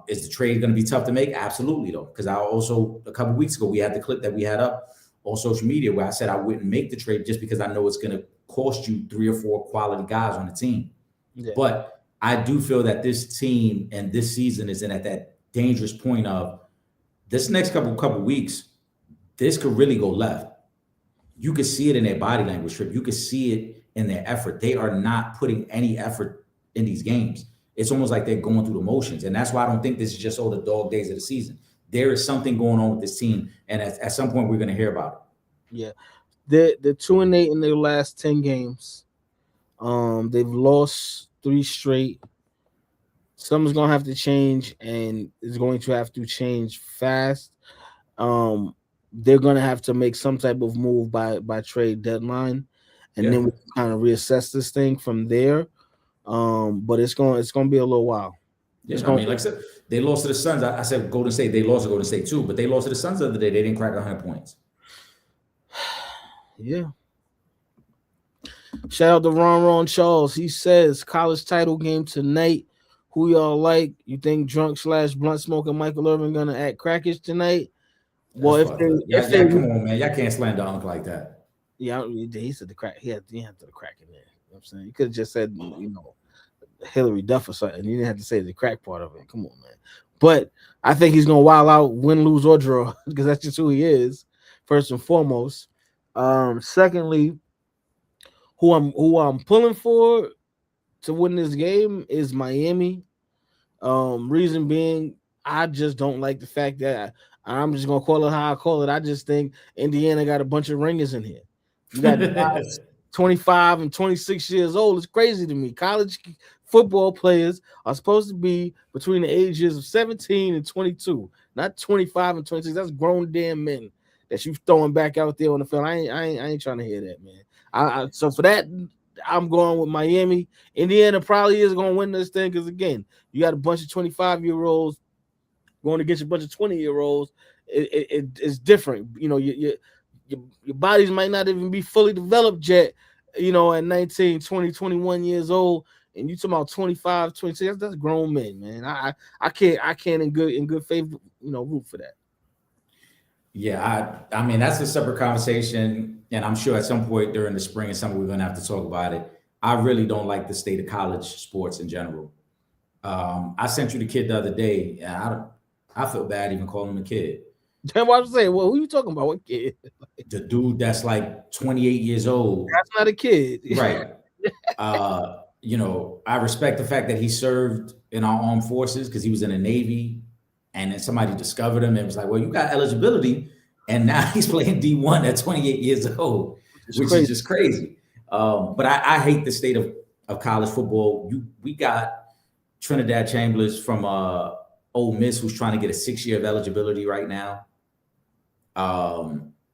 S5: Is the trade going to be tough to make? Absolutely, though. Because I also, a couple of weeks ago, we had the clip that we had up on social media where I said I wouldn't make the trade just because I know it's going to cost you 3 or 4 quality guys on the team. Yeah. But I do feel that this team and this season is in at that dangerous point of this next couple weeks, this could really go left. You could see it in their body language, Trip. You could see it in their effort. They are not putting any effort in these games. It's almost like they're going through the motions. And that's why I don't think this is just the dog days of the season. There is something going on with this team. And at some point, we're going to hear about it.
S4: Yeah. They're 2-8 in their last 10 games. They've lost 3 straight. Something's going to have to change, and it's going to have to change fast. They're going to have to make some type of move by trade deadline. And then we kind of reassess this thing from there. But it's going to be a little while.
S5: Yeah, like I said, they lost to the Suns. I said Golden State. They lost to Golden State too, but they lost to the Suns the other day. They didn't crack 100 points.
S4: Yeah. Shout out to Ron Charles. He says college title game tonight. Who y'all like? You think drunk / blunt smoking Michael Irvin gonna act crackish tonight? Well, if they
S5: come on, man, y'all can't slander Unc like that.
S4: Yeah, he said the crack. He had the crack in there. You know what I'm saying? You could have just said, Hillary Duff or something. You didn't have to say the crack part of it. Come on, man. But I think he's gonna wild out, win, lose, or draw, because that's just who he is. first and foremost. Secondly, who I'm pulling for to win this game is Miami. Reason being, I just don't like the fact that I'm just gonna call it how I call it. I just think Indiana got a bunch of ringers in here. You got 25 and 26 years old. It's crazy to me. College football players are supposed to be between the ages of 17 and 22, not 25 and 26. That's grown damn men that you throwing back out there on the field. I ain't trying to hear that, man. So for that, I'm going with Miami. Indiana probably is going to win this thing because, again, you got a bunch of 25-year-olds going against a bunch of 20-year-olds. It's different. You know, your bodies might not even be fully developed yet, you know, at 19, 20, 21 years old. And you talking about 25, 26, that's grown men, man. I can't in good faith, you know, root for that.
S5: Yeah, I mean, that's a separate conversation. And I'm sure at some point during the spring and summer, we're going to have to talk about it. I really don't like the state of college sports in general. I sent you the kid the other day, and I feel bad even calling him a kid.
S4: That's what I'm saying. Well, who you talking about? What kid?
S5: The dude that's like 28 years old.
S4: That's not a kid.
S5: Right. You know, I respect the fact that he served in our armed forces because he was in the Navy. And then somebody discovered him and was like, well, you got eligibility. And now he's playing D1 at 28 years old, which is just crazy. But I hate the state of college football. We got Trinidad Chambers from Ole Miss, who's trying to get a 6 year of eligibility right now.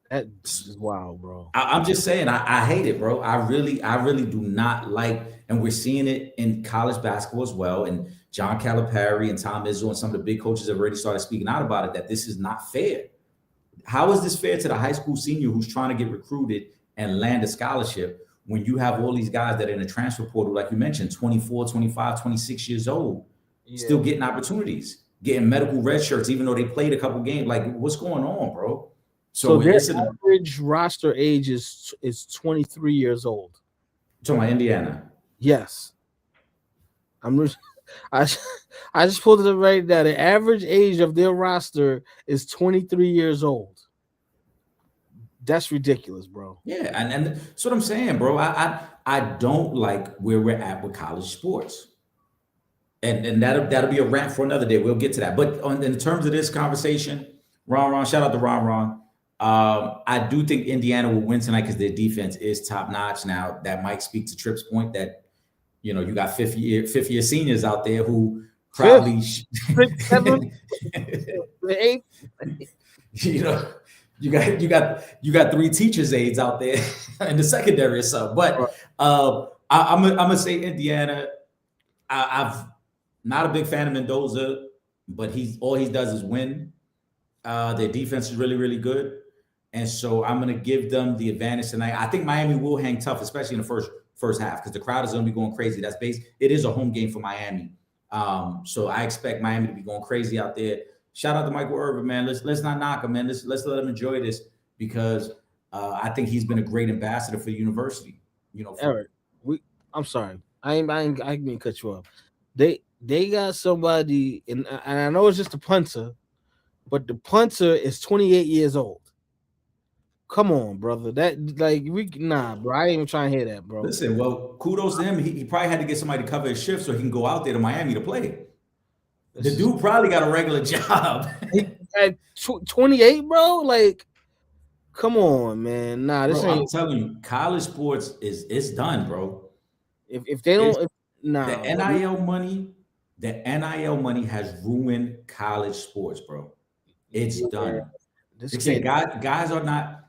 S4: That's wild, bro.
S5: I'm just saying, I hate it, bro. I really do not like, and we're seeing it in college basketball as well. And John Calipari and Tom Izzo and some of the big coaches have already started speaking out about it, that this is not fair. How is this fair to the high school senior who's trying to get recruited and land a scholarship when you have all these guys that are in the transfer portal, like you mentioned, 24, 25, 26 years old, still getting opportunities, getting medical red shirts, even though they played a couple games? Like, what's going on, bro?
S4: So their average roster age is 23 years old.
S5: Talking about Indiana.
S4: Yes. I just pulled it up right now. The average age of their roster is 23 years old. That's ridiculous, bro.
S5: Yeah, and that's what I'm saying, bro. I don't like where we're at with college sports. And that'll be a rant for another day. We'll get to that. But in terms of this conversation, Ron, shout out to Ron. I do think Indiana will win tonight because their defense is top notch. Now that might speak to Tripp's point that, you know, you got fifth year seniors out there who probably, you know, you got 3 teachers' aides out there in the secondary or something. But I'm gonna say Indiana. I've not a big fan of Mendoza, but all he does is win. Their defense is really, really good. And so I'm going to give them the advantage tonight. I think Miami will hang tough, especially in the first half, because the crowd is going to be going crazy. It is a home game for Miami. So I expect Miami to be going crazy out there. Shout out to Michael Irvin, man. Let's not knock him, man. Let's let him enjoy this, because I think he's been a great ambassador for the university. You know,
S4: Eric, I'm sorry. I ain't mean to cut you off. They got somebody, and I know it's just a punter, but the punter is 28 years old. Come on, brother. Bro. I ain't even trying to hear that, bro.
S5: Listen, well, kudos to him. He probably had to get somebody to cover his shift so he can go out there to Miami to play. The dude probably got a regular job.
S4: At 28, bro. Like, come on, man. Nah, this ain't.
S5: I'm telling you, college sports it's done, bro.
S4: If they don't,
S5: the NIL money has ruined college sports, bro. It's done. Guys are not.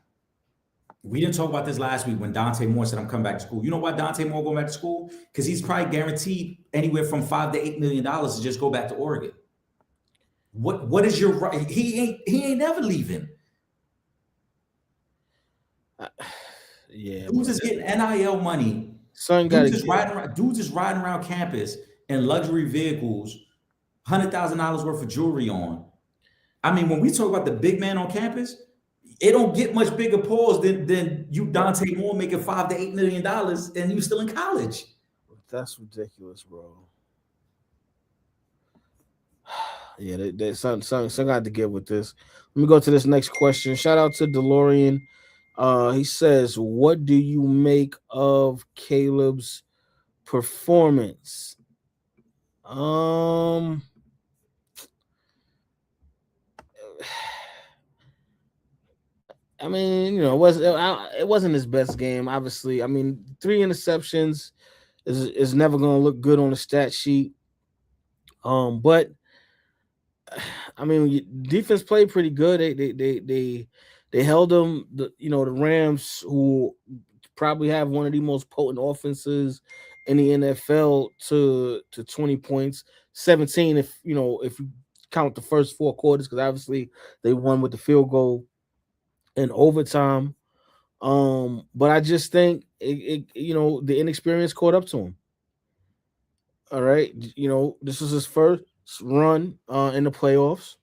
S5: We didn't talk about this last week when Dante Moore said, I'm coming back to school. You know why Dante Moore going back to school? Because he's probably guaranteed anywhere from $5 to $8 million to just go back to Oregon. What is your right? He ain't never leaving.
S4: Yeah.
S5: Dudes is getting NIL money. Dudes is riding around campus in luxury vehicles, $100,000 worth of jewelry on. I mean, when we talk about the big man on campus, it don't get much bigger pause than you, Dante Moore, making $5 to $8 million and you still in college.
S4: That's ridiculous, bro. Yeah, they some got to get with this. Let me go to this next question. Shout out to DeLorean. He says, "What do you make of Caleb's performance?" Um, I mean, it wasn't his best game. Obviously, I mean, 3 interceptions is never going to look good on the stat sheet. But I mean, defense played pretty good. They held them. The Rams, who probably have one of the most potent offenses in the NFL, to 20 points, 17 if you count the first 4 quarters, because obviously they won with the field goal in overtime. But I just think the inexperience caught up to him. All right, this was his first run in the playoffs.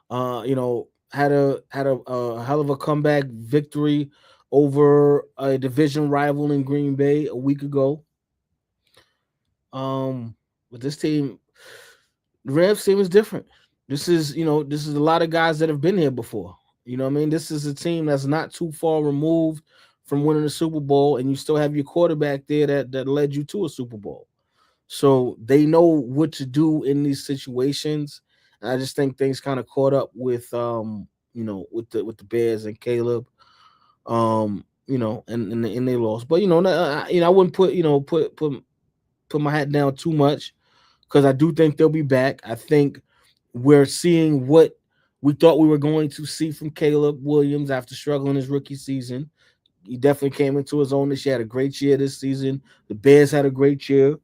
S4: Had a hell of a comeback victory over a division rival in Green Bay a week ago. But this team, the Rams team, is different. This is a lot of guys that have been here before. You know what I mean? This is a team that's not too far removed from winning the Super Bowl, and you still have your quarterback there that led you to a Super Bowl. So they know what to do in these situations. And I just think things kind of caught up with the Bears and Caleb. And they lost. But I wouldn't put my hat down too much, because I do think they'll be back. I think we're seeing what we thought we were going to see from Caleb Williams after struggling his rookie season. He definitely came into his own this year. Had a great year this season. The Bears had a great year.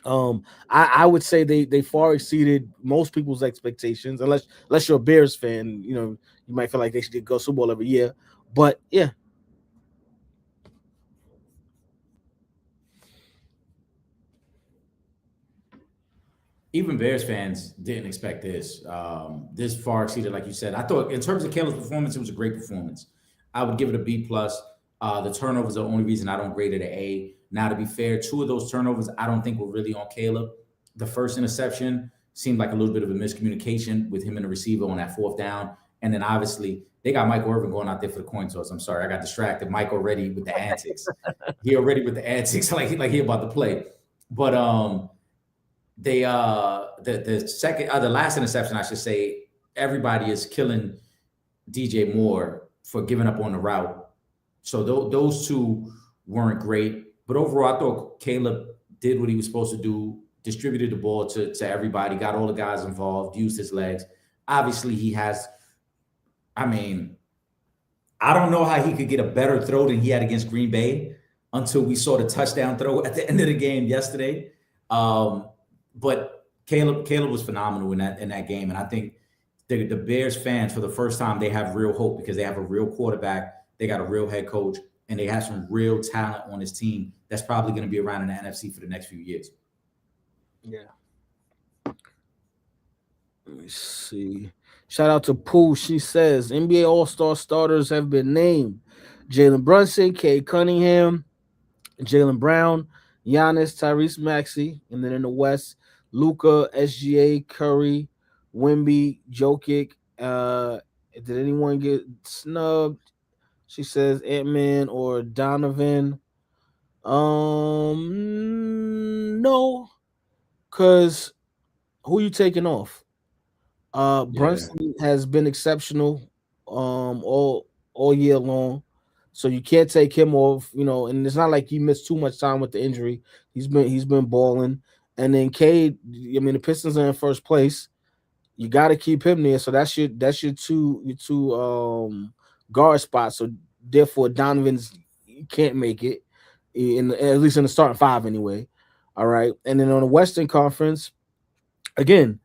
S4: I would say they far exceeded most people's expectations, unless you're a Bears fan. You might feel like they should go Super Bowl every year. But yeah.
S5: Even Bears fans didn't expect this. This far exceeded, like you said. I thought, in terms of Caleb's performance, it was a great performance. I would give it a B plus. The turnovers are the only reason I don't grade it an A. Now, to be fair, 2 of those turnovers I don't think were really on Caleb. The first interception seemed like a little bit of a miscommunication with him and the receiver on that 4th down. And then obviously they got Michael Irvin going out there for the coin toss. I'm sorry, I got distracted. Mike already with the antics. He already with the antics, like he about to play. But the last interception, I should say, everybody is killing DJ Moore for giving up on the route. So those 2 weren't great. But overall, I thought Caleb did what he was supposed to do, distributed the ball to everybody, got all the guys involved, used his legs. Obviously, he has, I don't know how he could get a better throw than he had against Green Bay until we saw the touchdown throw at the end of the game yesterday. But Caleb was phenomenal in that game. And I think the Bears fans, for the first time, they have real hope because they have a real quarterback. They got a real head coach, and they have some real talent on this team that's probably going to be around in the NFC for the next few years.
S4: Yeah. Let me see. Shout out to Pooh. She says NBA All-Star starters have been named: Jalen Brunson, Cade Cunningham, Jalen Brown, Giannis, Tyrese Maxey, and then in the West, Luka, SGA, Curry, Wemby, Jokic. Did anyone get snubbed? She says Ant-Man or Donovan. No, because who you taking off? Brunson has been exceptional all year long. So you can't take him off, and it's not like he missed too much time with the injury. He's been balling. And then Cade, the Pistons are in first place. You got to keep him there. So that's your two guard spots. So therefore Donovan's can't make it, at least in the starting 5 anyway. All right. And then on the Western Conference, again,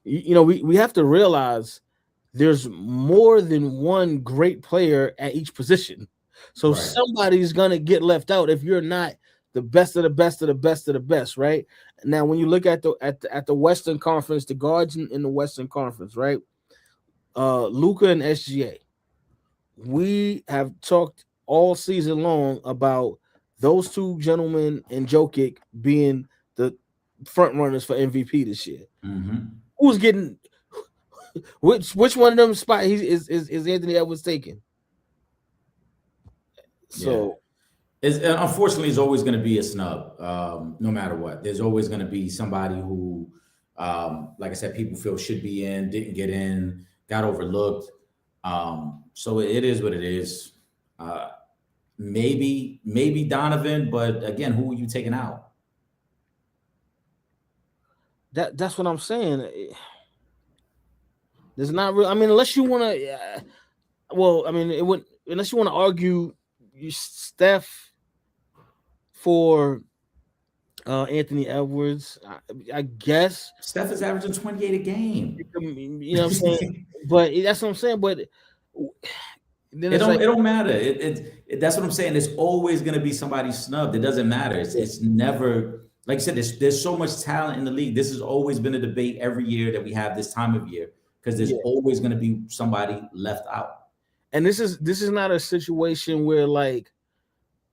S4: we have to realize there's more than one great player at each position. So somebody's gonna get left out if you're not the best of the best of the best of the best, right? Now, when you look at the Western Conference, the guards in the Western Conference, right? Luka and SGA. We have talked all season long about those 2 gentlemen and Jokic being the front runners for MVP this year.
S5: Mm-hmm.
S4: Who's getting which one of them spot is Anthony Edwards taking? So
S5: unfortunately, it's always going to be a snub, no matter what. There's always going to be somebody who, like I said, people feel should be in, didn't get in, got overlooked. So it is what it is. Maybe Donovan, but again, who are you taking out?
S4: that's what I'm saying. There's not real. I mean, unless you want to. Well, I mean, it would unless you want to argue Steph for Anthony Edwards. I guess
S5: Steph is averaging 28 a game.
S4: You know what I'm saying? But that's what I'm saying. But then
S5: it don't matter. That's what I'm saying. There's always going to be somebody snubbed. It doesn't matter. It's never, like I said, there's so much talent in the league. This has always been a debate every year that we have this time of year, because there's always going to be somebody left out. And
S4: this is not a situation where, like,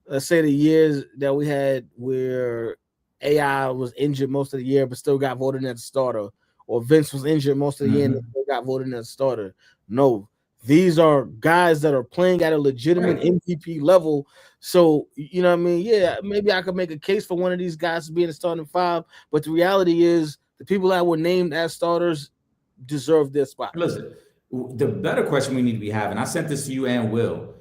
S4: let's say the years that we had where AI was injured most of the year but still got voted as a starter, or Vince was injured most of the year and still got voted as a starter. No, these are guys that are playing at a legitimate MVP level. So, you know what I mean? Yeah, maybe I could make a case for one of these guys being a starting five, but the reality is the people that were named as starters deserve their spot.
S5: Listen, the better question we need to be having, I sent this to you and Will.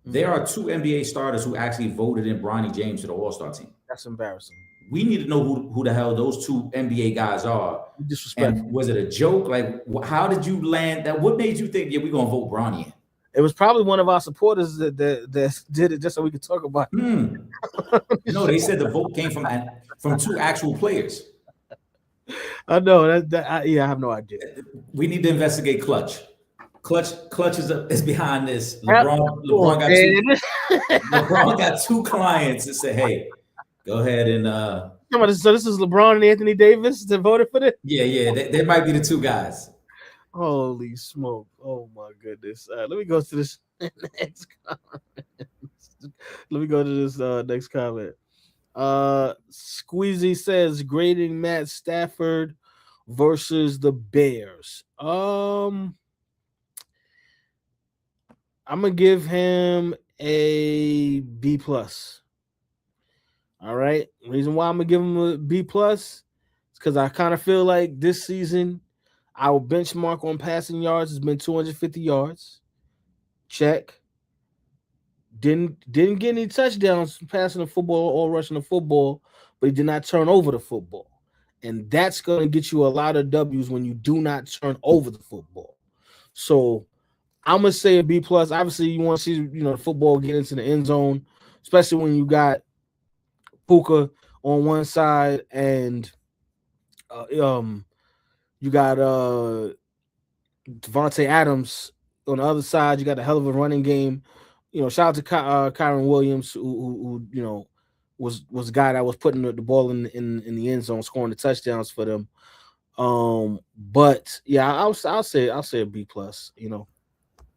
S5: There are 2 NBA starters who actually voted in Bronny James to the All-Star team.
S4: That's embarrassing.
S5: We need to know who the hell those 2 NBA guys are.
S4: Disrespectful.
S5: And was it a joke? Like, how did you land that? What made you think, we're going to vote Bronny in?
S4: It was probably one of our supporters that did it just so we could talk about it.
S5: No, they said the vote came from 2 actual players.
S4: I know I have no idea.
S5: We need to investigate Clutch. Clutch is behind this. LeBron got 2 clients that say, "Hey, go ahead and."
S4: So this is LeBron and Anthony Davis that voted for this.
S5: Yeah, they might be the 2 guys.
S4: Holy smoke! Oh my goodness! Let me go to this next comment. Let me go to this next comment. Squeezy says grading Matt Stafford versus the Bears. I'm gonna give him a B plus. All right. The reason why I'm gonna give him a B plus is because I kind of feel like this season our benchmark on passing yards has been 250 yards. Check. Didn't get any touchdowns passing the football or rushing the football, but he did not turn over the football. And that's going to get you a lot of W's when you do not turn over the football. So I'm going to say a B plus. Obviously, you want to see, the football get into the end zone, especially when you got Puka on one side and you got Devontae Adams on the other side. You got a hell of a running game. Shout out to Kyron Williams, who was a guy that was putting the ball in the end zone, scoring the touchdowns for them. But yeah, I'll say a B plus.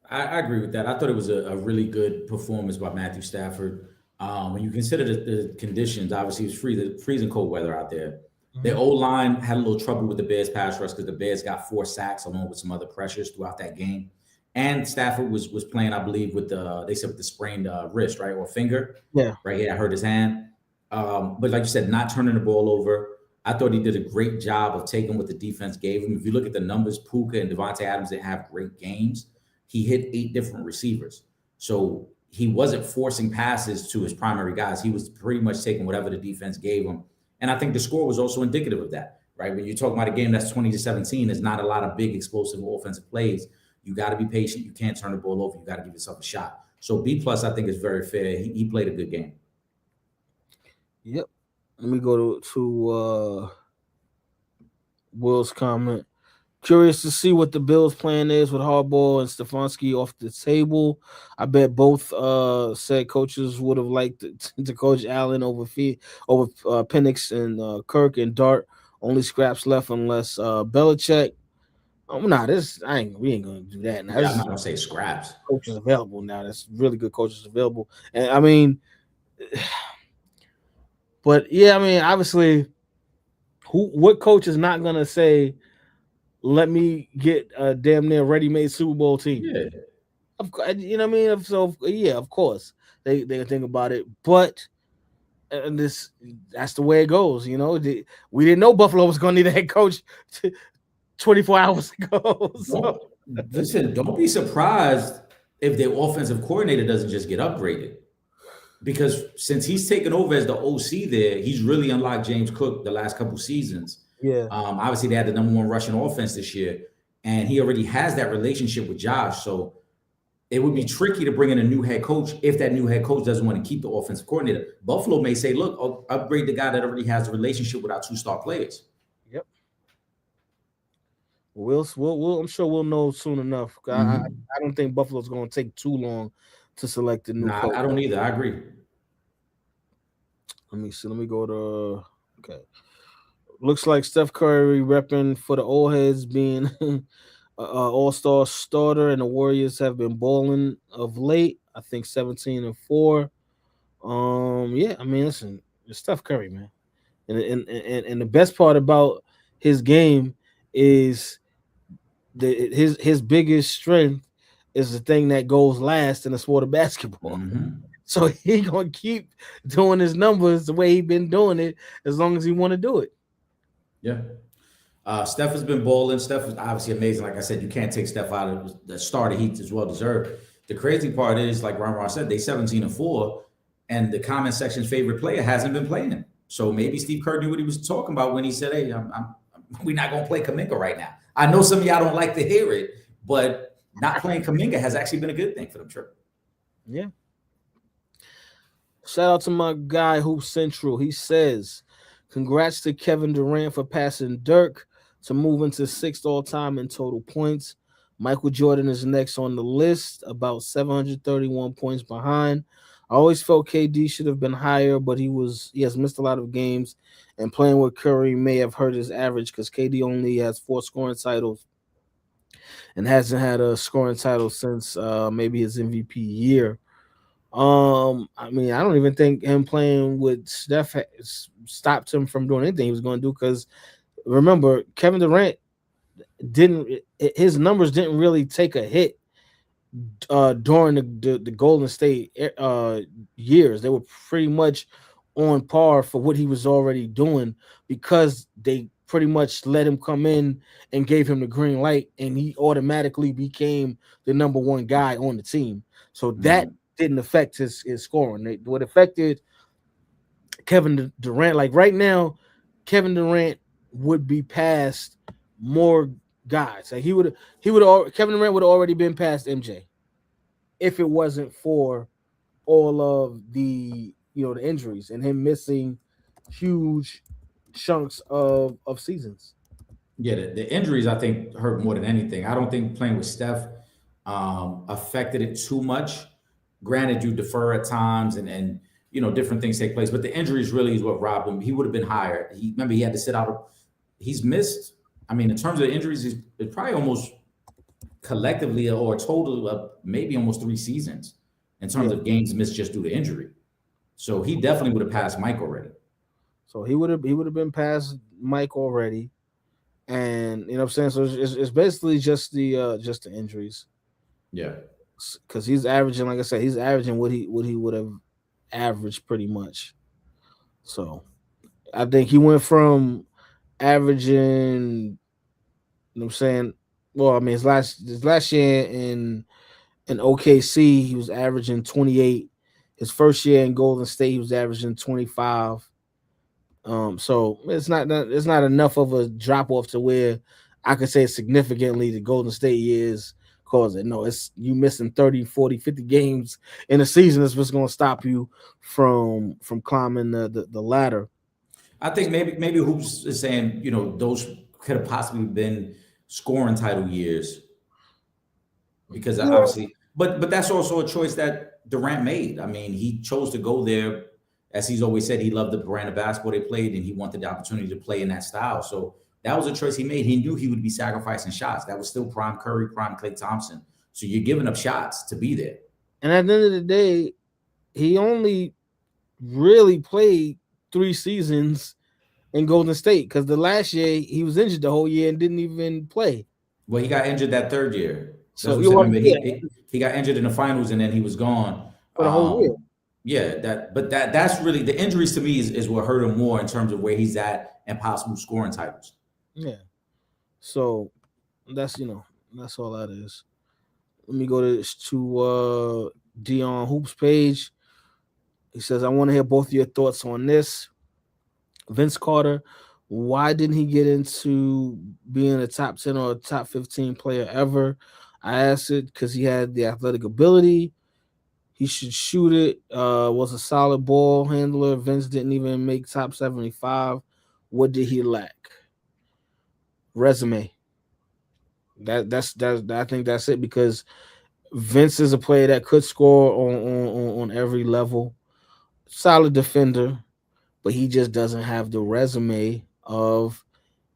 S5: I agree with that. I thought it was a really good performance by Matthew Stafford. When you consider the conditions, obviously it was freezing cold weather out there. The O-line had a little trouble with the Bears pass rush because the Bears got 4 sacks along with some other pressures throughout that game. And Stafford was playing, I believe, with the sprained wrist, right, or finger.
S4: Yeah,
S5: right here. I hurt his hand. But like you said, not turning the ball over. I thought he did a great job of taking what the defense gave him. If you look at the numbers, Puka and Devontae Adams didn't have great games. He hit 8 different receivers. So he wasn't forcing passes to his primary guys. He was pretty much taking whatever the defense gave him. And I think the score was also indicative of that, right? When you're talking about a game that's 20-17, there's not a lot of big explosive offensive plays. You got to be patient. You can't turn the ball over. You got to give yourself a shot. So B plus, I think, is very fair. He played a good game.
S4: Yep. Let me go to Will's comment. Curious to see what the Bills' plan is with Harbaugh and Stefanski off the table. I bet both said coaches would have liked to coach Allen over Penix and Kirk and Dart. Only scraps left unless Belichick. We ain't gonna do that now.
S5: Yeah, I'm not gonna say scraps.
S4: Coaches available now. That's really good coaches available, and I mean, but yeah, I mean, obviously, what coach is not gonna say, let me get a damn near ready-made Super Bowl team.
S5: Yeah.
S4: Of course, you know what I mean. So yeah, of course they think about it, but and that's the way it goes. You know, we didn't know Buffalo was going to need a head coach 24 hours ago. So
S5: Don't be surprised if their offensive coordinator doesn't just get upgraded. Because since he's taken over as the OC there, he's really unlocked James Cook the last couple seasons.
S4: yeah,
S5: Obviously, they had the #1 rushing offense this year, and he already has that relationship with Josh. So it would be tricky to bring in a new head coach if that new head coach doesn't want to keep the offensive coordinator. Buffalo may say, look, I'll upgrade the guy that already has a relationship with our 2-star players.
S4: yep. We'll I'm sure we'll know soon enough. I don't think Buffalo's going to take too long to select a new coach.
S5: I don't either. I agree.
S4: Let me see. Let me go to okay. Looks like Steph Curry repping for the old heads being all-star starter, and the Warriors have been balling of late. I think 17-4. Yeah, I mean, listen, it's Steph Curry, man, and the best part about his game is his biggest strength is the thing that goes last in the sport of basketball. So he gonna keep doing his numbers the way he been doing it as long as he want to do it.
S5: Yeah. Steph has been balling. Steph is obviously amazing. Like I said, you can't take Steph out of the starter. Heat is well deserved. The crazy part is, like Ron said, they 17-4, and the comment section's favorite player hasn't been playing. So maybe Steve Kerr knew what he was talking about when he said, "Hey, we're not gonna play Kuminga right now." I know some of y'all don't like to hear it, but not playing Kuminga has actually been a good thing for them, Trip.
S4: Yeah. Shout out to my guy Hoop Central. He says, "Congrats to Kevin Durant for passing Dirk to move into 6th all-time in total points. Michael Jordan is next on the list, about 731 points behind. I always felt KD should have been higher, but he has missed a lot of games, and playing with Curry may have hurt his average because KD only has 4 scoring titles and hasn't had a scoring title since maybe his MVP year. I mean, I don't even think him playing with Steph stopped him from doing anything he was going to do, because remember, Kevin Durant his numbers didn't really take a hit during the Golden State years. They were pretty much on par for what he was already doing, because they pretty much let him come in and gave him the green light, and he automatically became the #1 guy on the team. So that didn't affect his scoring. What affected Kevin Durant, like right now, Kevin Durant would be past more guys. Like Kevin Durant would have already been past MJ if it wasn't for all of the the injuries and him missing huge chunks of seasons.
S5: Yeah, the injuries I think hurt more than anything. I don't think playing with Steph affected it too much. Granted, you defer at times and different things take place, but the injuries really is what robbed him. He would have been higher. Remember, he had to sit out. He's missed. I mean, in terms of injuries, it's probably almost collectively or a total of maybe almost 3 seasons in terms of games missed just due to injury. So he definitely would have passed Mike already.
S4: So he would have been past Mike already, and you know what I'm saying. So it's basically just the injuries.
S5: Yeah,
S4: because he's averaging, like I said, he's averaging what he would have averaged pretty much. So I think he went from averaging, you know what I'm saying. Well, I mean, his last year in OKC, he was averaging 28. His first year in Golden State, he was averaging 25. So it's not enough of a drop off to where I could say significantly the Golden State years cause it. No, it's you missing 30, 40, 50 games in a season is what's going to stop you from climbing the ladder.
S5: I think maybe Hoops is saying, those could have possibly been scoring title years, because obviously, but that's also a choice that Durant made. I mean, he chose to go there. As he's always said, he loved the brand of basketball they played, and he wanted the opportunity to play in that style. So that was a choice he made. He knew he would be sacrificing shots. That was still prime Curry, prime Klay Thompson. So you're giving up shots to be there.
S4: And at the end of the day, he only really played 3 seasons in Golden State because the last year he was injured the whole year and didn't even play.
S5: Well, he got injured that third year.
S4: So
S5: That's
S4: you
S5: what I'm
S4: want
S5: saying. He got injured in the finals and then he was gone.
S4: for the whole year.
S5: Yeah, that's really the injuries to me is what hurt him more in terms of where he's at and possible scoring titles.
S4: Yeah. So that's that's all that is. Let me go to Dion Hoop's page. He says, I want to hear both of your thoughts on this. Vince Carter, why didn't he get into being a top 10 or a top 15 player ever? I asked it because he had the athletic ability. He should shoot it. Was a solid ball handler. Vince didn't even make top 75. What did he lack? Resume. That's I think that's it because Vince is a player that could score on every level. Solid defender, but he just doesn't have the resume of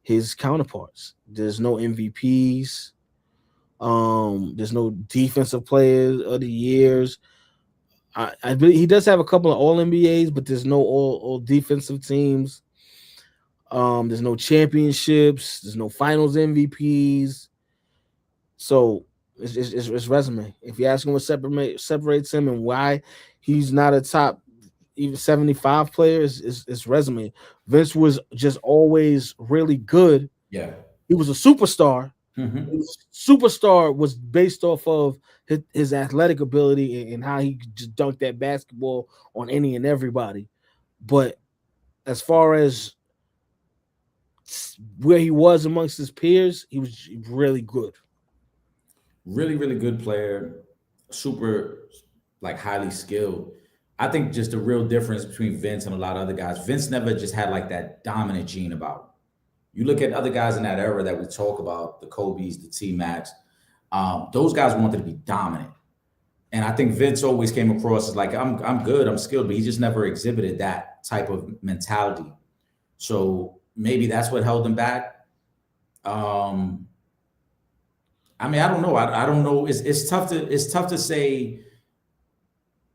S4: his counterparts. There's no MVPs. There's no defensive players of the years. I believe he does have a couple of All NBAs, but there's no all defensive teams. There's no championships. There's no Finals MVPs. So it's resume. If you ask him what separates him and why he's not a top even 75 player, is resume. Vince was just always really good.
S5: Yeah,
S4: he was a superstar.
S5: Mm-hmm.
S4: Superstar was based off of his athletic ability and how he could just dunk that basketball on any and everybody. But as far as where he was amongst his peers, he was really good.
S5: Really, really good player. Super, highly skilled. I think just the real difference between Vince and a lot of other guys, Vince never just had that dominant gene about him. You look at other guys in that era that we talk about, the Kobe's, the T-Macs, those guys wanted to be dominant. And I think Vince always came across as I'm good, I'm skilled, but he just never exhibited that type of mentality. So maybe that's what held him back. I don't know. I don't know. It's tough to say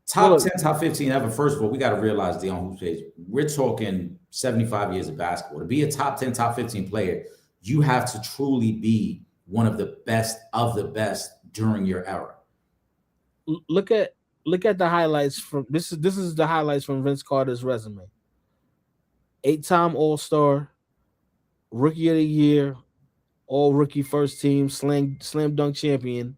S5: top 10, top 15 ever. First of all, we got to realize the on whose page we're talking 75 years of basketball. To be a top 10, top 15 player, you have to truly be one of the best during your era.
S4: Look at the highlights from this is the highlights from Vince Carter's resume. 8-time All-Star, Rookie of the Year, All Rookie First Team, Slam Dunk Champion,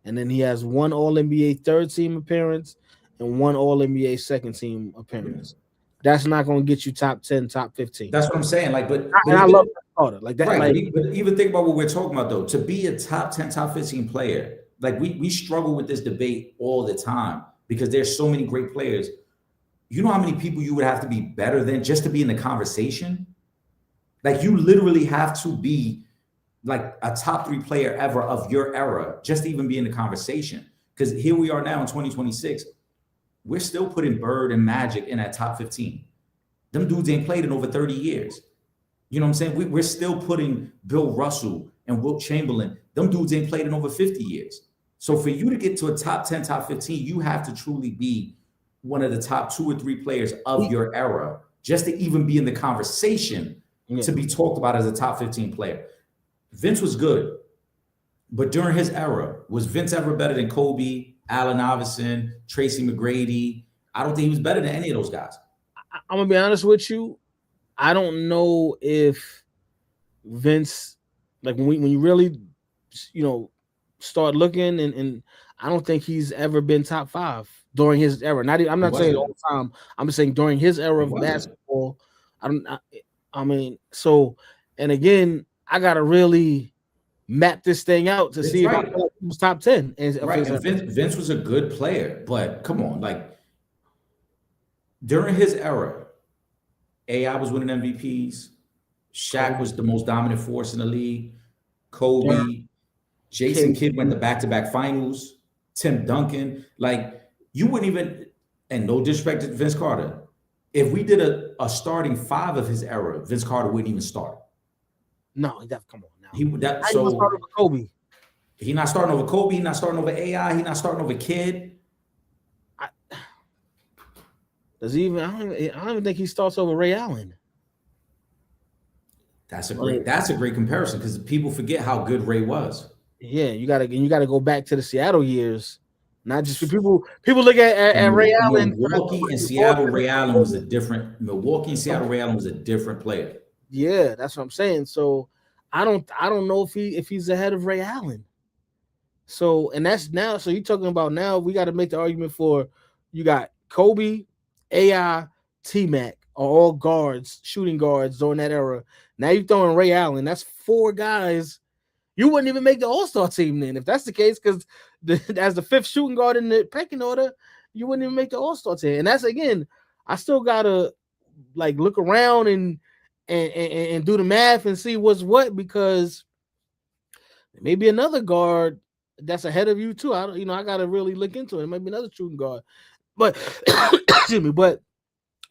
S4: and then he has one All NBA Third Team appearance and one All NBA Second Team appearance. That's not going to get you top 10, top 15.
S5: That's what I'm saying. I
S4: love Carter like that.
S5: Right, but even think about what we're talking about though. To be a top 10, top 15 player, we struggle with this debate all the time because there's so many great players. You know how many people you would have to be better than just to be in the conversation? You literally have to be a top 3 player ever of your era just to even be in the conversation. Because here we are now in 2026. We're still putting Bird and Magic in that top 15. Them dudes ain't played in over 30 years. You know what I'm saying? We're still putting Bill Russell and Wilt Chamberlain. Them dudes ain't played in over 50 years. So for you to get to a top 10, top 15, you have to truly be one of the top 2 or 3 players of your era just to even be in the conversation to be talked about as a top 15 player. Vince was good, but during his era, was Vince ever better than Kobe, Allen Iverson, Tracy McGrady? I don't think he was better than any of those guys.
S4: I'm going to be honest with you. I don't know if Vince, when you really, start looking and I don't think he's ever been top 5 during his era. I'm not saying all the time. I'm just saying during his era of basketball. And again, I got to really map this thing out to see if I feel he was top 10. And
S5: Vince was a good player, but come on, during his era, AI was winning MVPs. Shaq was the most dominant force in the league. Kobe, Jason Kidd went to back-to-back finals. Tim Duncan, you wouldn't even, and no disrespect to Vince Carter, if we did a starting 5 of his era, Vince Carter wouldn't even start.
S4: No, come on now.
S5: He
S4: start over Kobe.
S5: He not starting over Kobe. He not starting over AI. He not starting over Kidd.
S4: I don't even think he starts over Ray Allen.
S5: That's a great comparison because people forget how good Ray was.
S4: Yeah, you gotta go back to the Seattle years. Not just people look at Ray Allen.
S5: Milwaukee and Seattle, Ray Allen was a different. Milwaukee and Seattle, Ray Allen was a different player.
S4: Yeah, that's what I'm saying. So I don't know if he's ahead of Ray Allen. So and that's now. So you're talking about now we got to make the argument for you got Kobe, AI, T-Mac are all guards, shooting guards during that era. Now you're throwing Ray Allen. That's 4 guys. You wouldn't even make the All-Star team then if that's the case, because as the 5th shooting guard in the pecking order, you wouldn't even make the All-Star team. And that's again, I still gotta like look around and do the math and see what's what, because maybe another guard that's ahead of you too. I gotta really look into it. It might be another shooting guard, but excuse me. But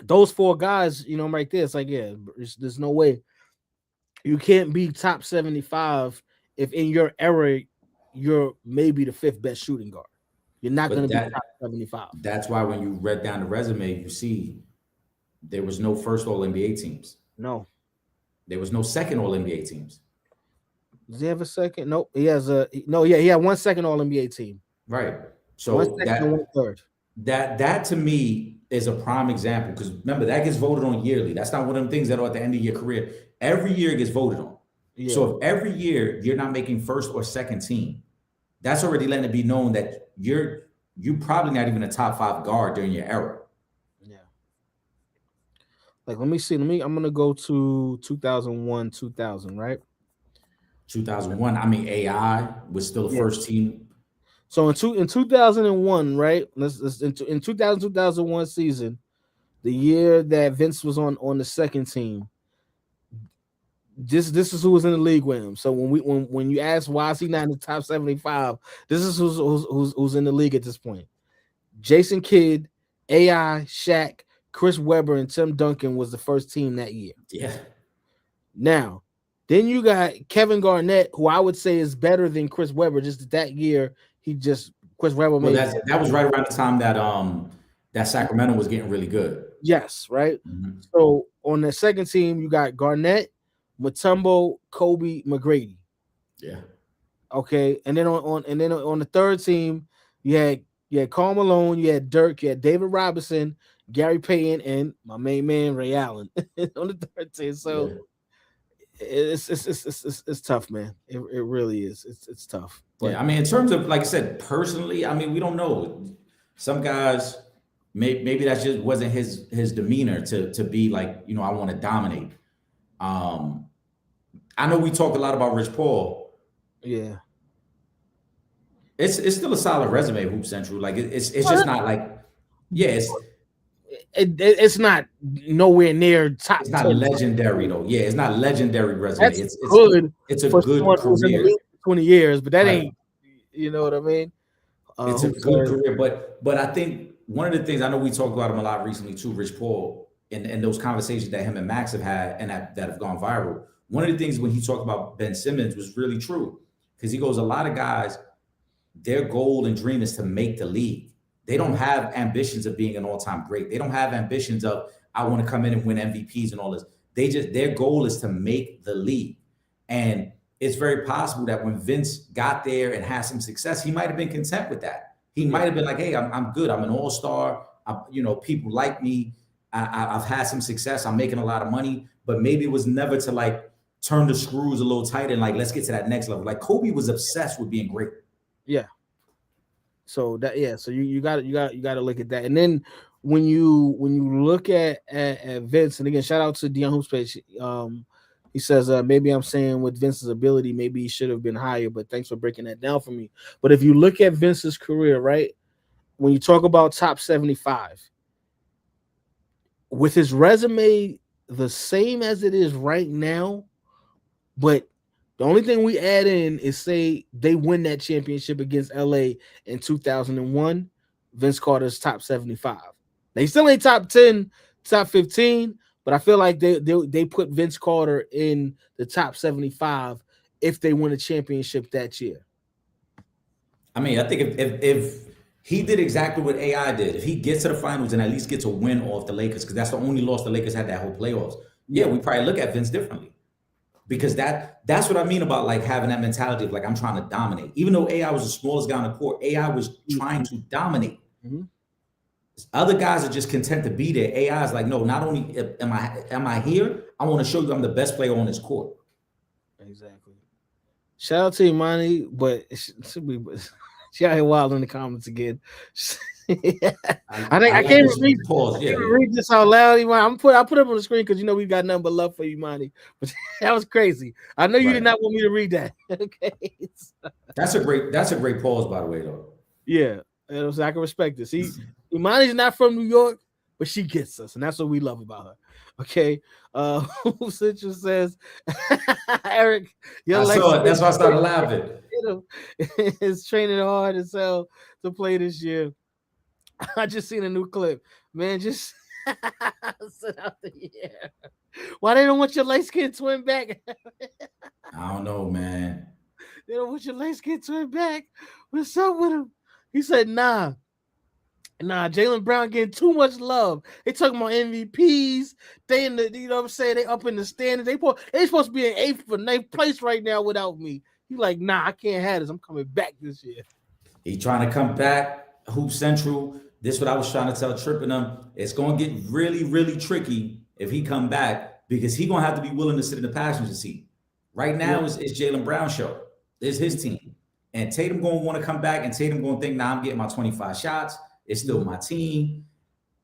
S4: those 4 guys, right there, it's like there's no way you can't be top 75 if in your era you're maybe the 5th best shooting guard. You're not going to be top 75.
S5: That's why when you read down the resume, you see there was no first All NBA teams.
S4: No.
S5: There was no second All NBA teams.
S4: Does he have a second? Nope. He has he had 1 second All NBA team.
S5: Right. So
S4: 1 second and 1 third.
S5: That to me is a prime example, because remember that gets voted on yearly. That's not one of them things that are at the end of your career. Every year it gets voted on. Yeah. So if every year you're not making first or second team, that's already letting it be known that you probably not even a top 5 guard during your era.
S4: Yeah. Like, let me see. I'm gonna go to 2001, 2000, right?
S5: 2001. I mean, AI was still the first team.
S4: So in 2001, right? In 2001 season, the year that Vince was on the second team. This is who was in the league with him. So when you ask why is he not in the top 75, this is who's in the league at this point. Jason Kidd, AI, Shaq, Chris Webber, and Tim Duncan was the first team that year.
S5: Yeah.
S4: Now, then you got Kevin Garnett, who I would say is better than Chris Webber. Just that year, Chris Webber made.
S5: Well, that was right around the time that Sacramento was getting really good.
S4: Yes, right. Mm-hmm. So on the second team, you got Garnett, Mutombo, Kobe, McGrady.
S5: Yeah.
S4: Okay, and then on the third team, you had Karl Malone, you had Dirk, you had David Robinson, Gary Payton, and my main man Ray Allen on the third team. So it's tough, man. It really is. It's tough.
S5: But, yeah, I mean, in terms of, like I said, personally, I mean, we don't know. Some guys, maybe that just wasn't his demeanor to be like, I want to dominate. I know we talk a lot about Rich Paul.
S4: Yeah.
S5: It's still a solid resume, Hoop Central. Like it's just not like,
S4: it's not nowhere near top.
S5: It's not 10. Legendary though. Yeah, it's not legendary resume.
S4: It's good.
S5: It's a good career.
S4: 20 years, but that ain't. You know what I mean?
S5: It's a good career, but I think one of the things, I know we talked about him a lot recently too, Rich Paul, and those conversations that him and Max have had and that have gone viral. One of the things when he talked about Ben Simmons was really true, because he goes, a lot of guys, their goal and dream is to make the league. They don't have ambitions of being an all-time great. They don't have ambitions of, I want to come in and win MVPs and all this. Their goal is to make the league. And it's very possible that when Vince got there and had some success, he might have been content with that. He might have been like, hey, I'm good. I'm an all-star. People like me. I've had some success. I'm making a lot of money, but maybe it was never to like turn the screws a little tighter and like, let's get to that next level. Like Kobe was obsessed with being great. Yeah.
S4: So so you got to look at that. And then when you look at Vince, and again, shout out to Dion Hoops page. He says, maybe I'm saying with Vince's ability, maybe he should have been higher, but thanks for breaking that down for me. But if you look at Vince's career, right, when you talk about top 75, with his resume the same as it is right now, but the only thing we add in is say they win that championship against LA in 2001, Vince Carter's top 75. They still ain't top 10, top 15, but I feel like they put Vince Carter in the top 75 if they win a championship that year.
S5: I mean, I think if he did exactly what AI did, if he gets to the finals and at least gets a win off the Lakers, because that's the only loss the Lakers had that whole playoffs, we probably look at Vince differently. because that's what I mean about like having that mentality of like I'm trying to dominate. Even though AI was the smallest guy on the court, AI was trying to dominate.
S4: Mm-hmm.
S5: Other guys are just content to be there. AI is like, no, not only am I here, I want to show you I'm the best player on this court.
S4: Exactly. Shout out to Imani, but she out here wild in the comments again. I can't read,
S5: pause. Yeah,
S4: read this out loud, Imani. I put it on the screen because we got nothing but love for Imani. But that was crazy. I know you did not want me to read that. Okay.
S5: That's a great pause, by the way, though.
S4: Yeah, so I can respect this. Imani's not from New York, but she gets us, and that's what we love about her. Okay. Central says, Eric,
S5: I saw it. That's why I started laughing.
S4: Is training hard as hell to play this year. I just seen a new clip. Man, just sit out the year. Why they don't want your light-skinned twin back?
S5: I don't know, man.
S4: They don't want your light-skinned twin back. What's up with him? He said, nah, Jaylen Brown getting too much love. They talking about MVPs. They in the, you know what I'm saying? They up in the standings. They supposed to be in 8th or 9th place right now without me. He like, nah, I can't have this. I'm coming back this year.
S5: He trying to come back. Hoop Central. This is what I was trying to tell Trip and them. It's going to get really, really tricky if he come back because he going to have to be willing to sit in the passenger seat. Right now, it's Jaylen Brown's show. It's his team. And Tatum going to want to come back, and Tatum going to think, nah, I'm getting my 25 shots. It's still my team.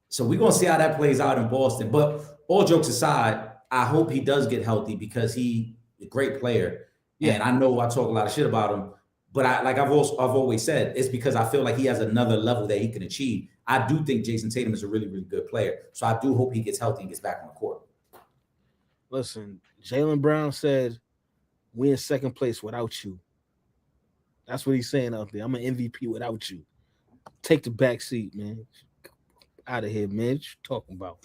S5: So we're going to see how that plays out in Boston. But all jokes aside, I hope he does get healthy because he's a great player. Yeah. And I know I talk a lot of shit about him. But I've always said, it's because I feel like he has another level that he can achieve. I do think Jason Tatum is a really, really good player. So I do hope he gets healthy and gets back on the court.
S4: Listen, Jaylen Brown said, we're in second place without you. That's what he's saying out there. I'm an MVP without you. Take the back seat, man. Out of here, man. What you talking about?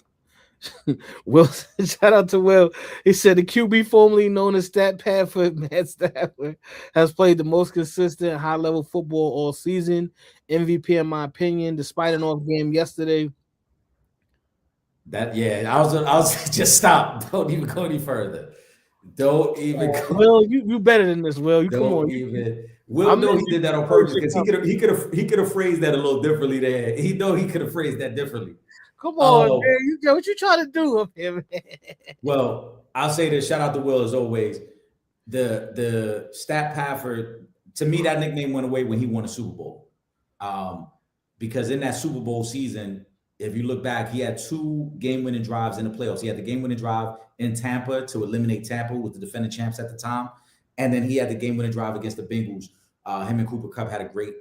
S4: Will, shout out to Will. He said the QB formerly known as Stat Padford, Matt Stafford, has played the most consistent high-level football all season. MVP, in my opinion, despite an off game yesterday.
S5: I was just stop. Don't even go any further. Don't even go.
S4: Will, you better than this, Will. You come on.
S5: Will know he did that on purpose because he could have phrased that a little differently there. He know he could have phrased that differently.
S4: Come on, man. What you trying to do up here, man?
S5: Well, I'll say this. Shout out to Will as always. The Stat Padford, to me, that nickname went away when he won a Super Bowl. Because in that Super Bowl season, if you look back, he had 2 game-winning drives in the playoffs. He had the game-winning drive in Tampa to eliminate Tampa, who was the defending champs at the time. And then he had the game-winning drive against the Bengals. Him and Cooper Kupp had a great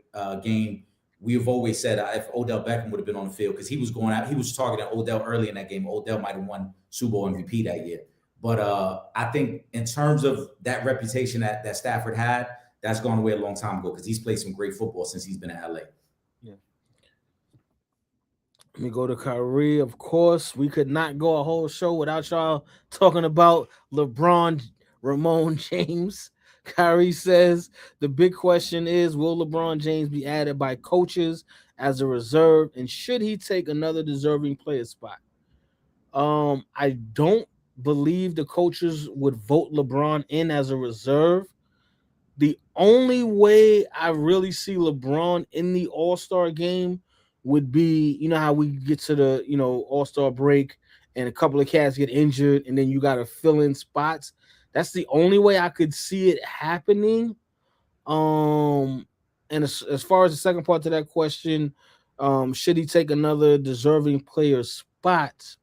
S5: game. We've always said if Odell Beckham would have been on the field, because he was going out, he was targeting Odell early in that game. Odell might have won Super Bowl MVP that year. But I think in terms of that reputation that Stafford had, that's gone away a long time ago because he's played some great football since he's been in LA.
S4: Yeah. Let me go to Kyrie. Of course, we could not go a whole show without y'all talking about LeBron Ramon James. Kyrie says the big question is, will LeBron James be added by coaches as a reserve, and should he take another deserving player spot? I don't believe the coaches would vote LeBron in as a reserve. The only way I really see LeBron in the All-Star game would be, you know how we get to the, All-Star break and a couple of cats get injured and then you got to fill in spots. That's the only way I could see it happening. And as far as the second part to that question, should he take another deserving player spot?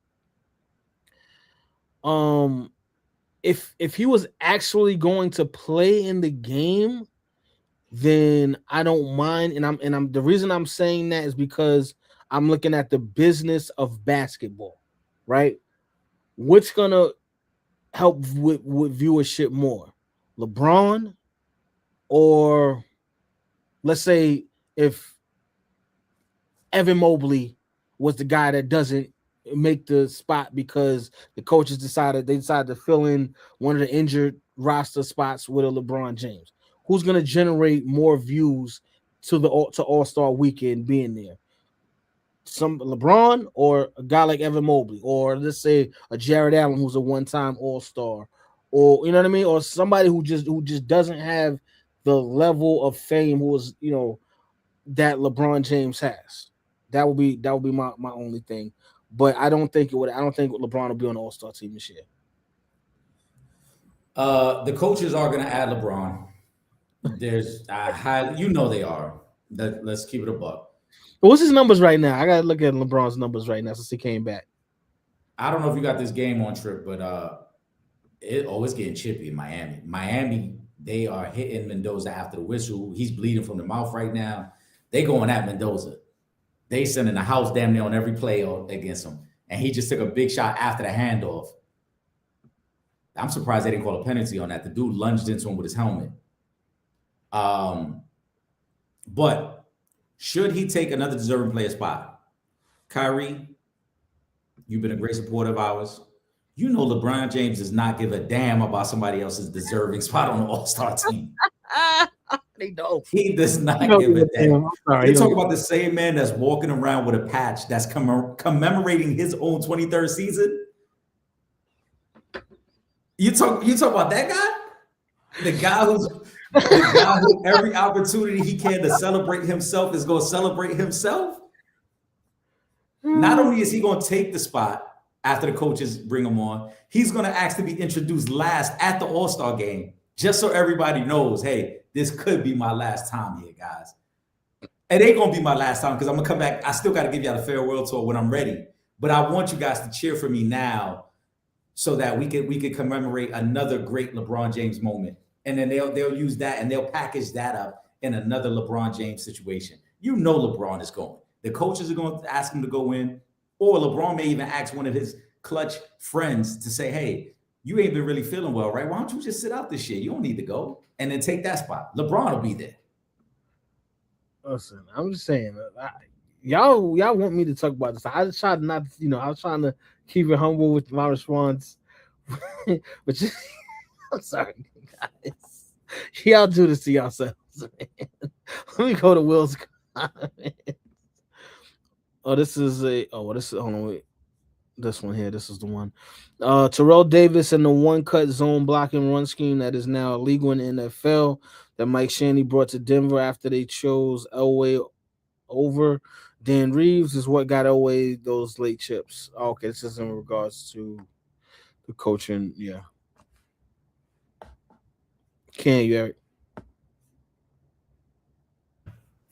S4: If he was actually going to play in the game, then I don't mind. And I'm the reason I'm saying that is because I'm looking at the business of basketball, right? What's gonna help with viewership more, LeBron, or let's say if Evan Mobley was the guy that doesn't make the spot because the coaches decided to fill in one of the injured roster spots with a LeBron James. Who's going to generate more views to All-Star Weekend being there? Some LeBron or a guy like Evan Mobley, or let's say a Jared Allen who's a one-time All-Star, or you know what I mean, or somebody who just doesn't have the level of fame who is that LeBron James has. That would be my only thing. But I don't think LeBron will be on the All-Star team this year.
S5: The coaches are going to add LeBron. There's they are. Let's keep it a buck.
S4: But what's his numbers right now? I gotta look at LeBron's numbers right now since he came back.
S5: I don't know if you got this game on Trip, but it's getting chippy in Miami. Miami, they are hitting Mendoza after the whistle. He's bleeding from the mouth right now. They going at Mendoza. They sending the house damn near on every play against him. And he just took a big shot after the handoff. I'm surprised they didn't call a penalty on that. The dude lunged into him with his helmet. But should he take another deserving player spot? Kyrie, you've been a great supporter of ours. You know LeBron James does not give a damn about somebody else's deserving spot on the All-Star team.
S4: They don't.
S5: He does not give a damn. You're talking about the same man that's walking around with a patch that's commemorating his own 23rd season. You talk about that guy? The guy who every opportunity he can to celebrate himself is going to celebrate himself. Not only is he going to take the spot after the coaches bring him on, he's going to ask to be introduced last at the All-Star game, just so everybody knows, hey, this could be my last time here, guys. It ain't going to be my last time because I'm going to come back. I still got to give y'all the farewell tour when I'm ready. But I want you guys to cheer for me now so that we could commemorate another great LeBron James moment. And then they'll use that and they'll package that up in another LeBron James situation. You know LeBron is going. The coaches are going to ask him to go in, or LeBron may even ask one of his clutch friends to say, hey, you ain't been really feeling well, right? Why don't you just sit out this year? You don't need to go. And then take that spot. LeBron will be there.
S4: Listen, I'm just saying, y'all want me to talk about this. I just tried not, I was trying to keep it humble with my response. But just, I'm sorry, guys. Y'all do this to yourselves, man. Let me go to Will's comment. Hold on, wait. This one here, this is the one. Terrell Davis and the one-cut zone blocking run scheme that is now illegal in the NFL that Mike Shaney brought to Denver after they chose Elway over Dan Reeves is what got Elway those late chips. Okay, this is in regards to the coaching. Yeah. Can you, Eric?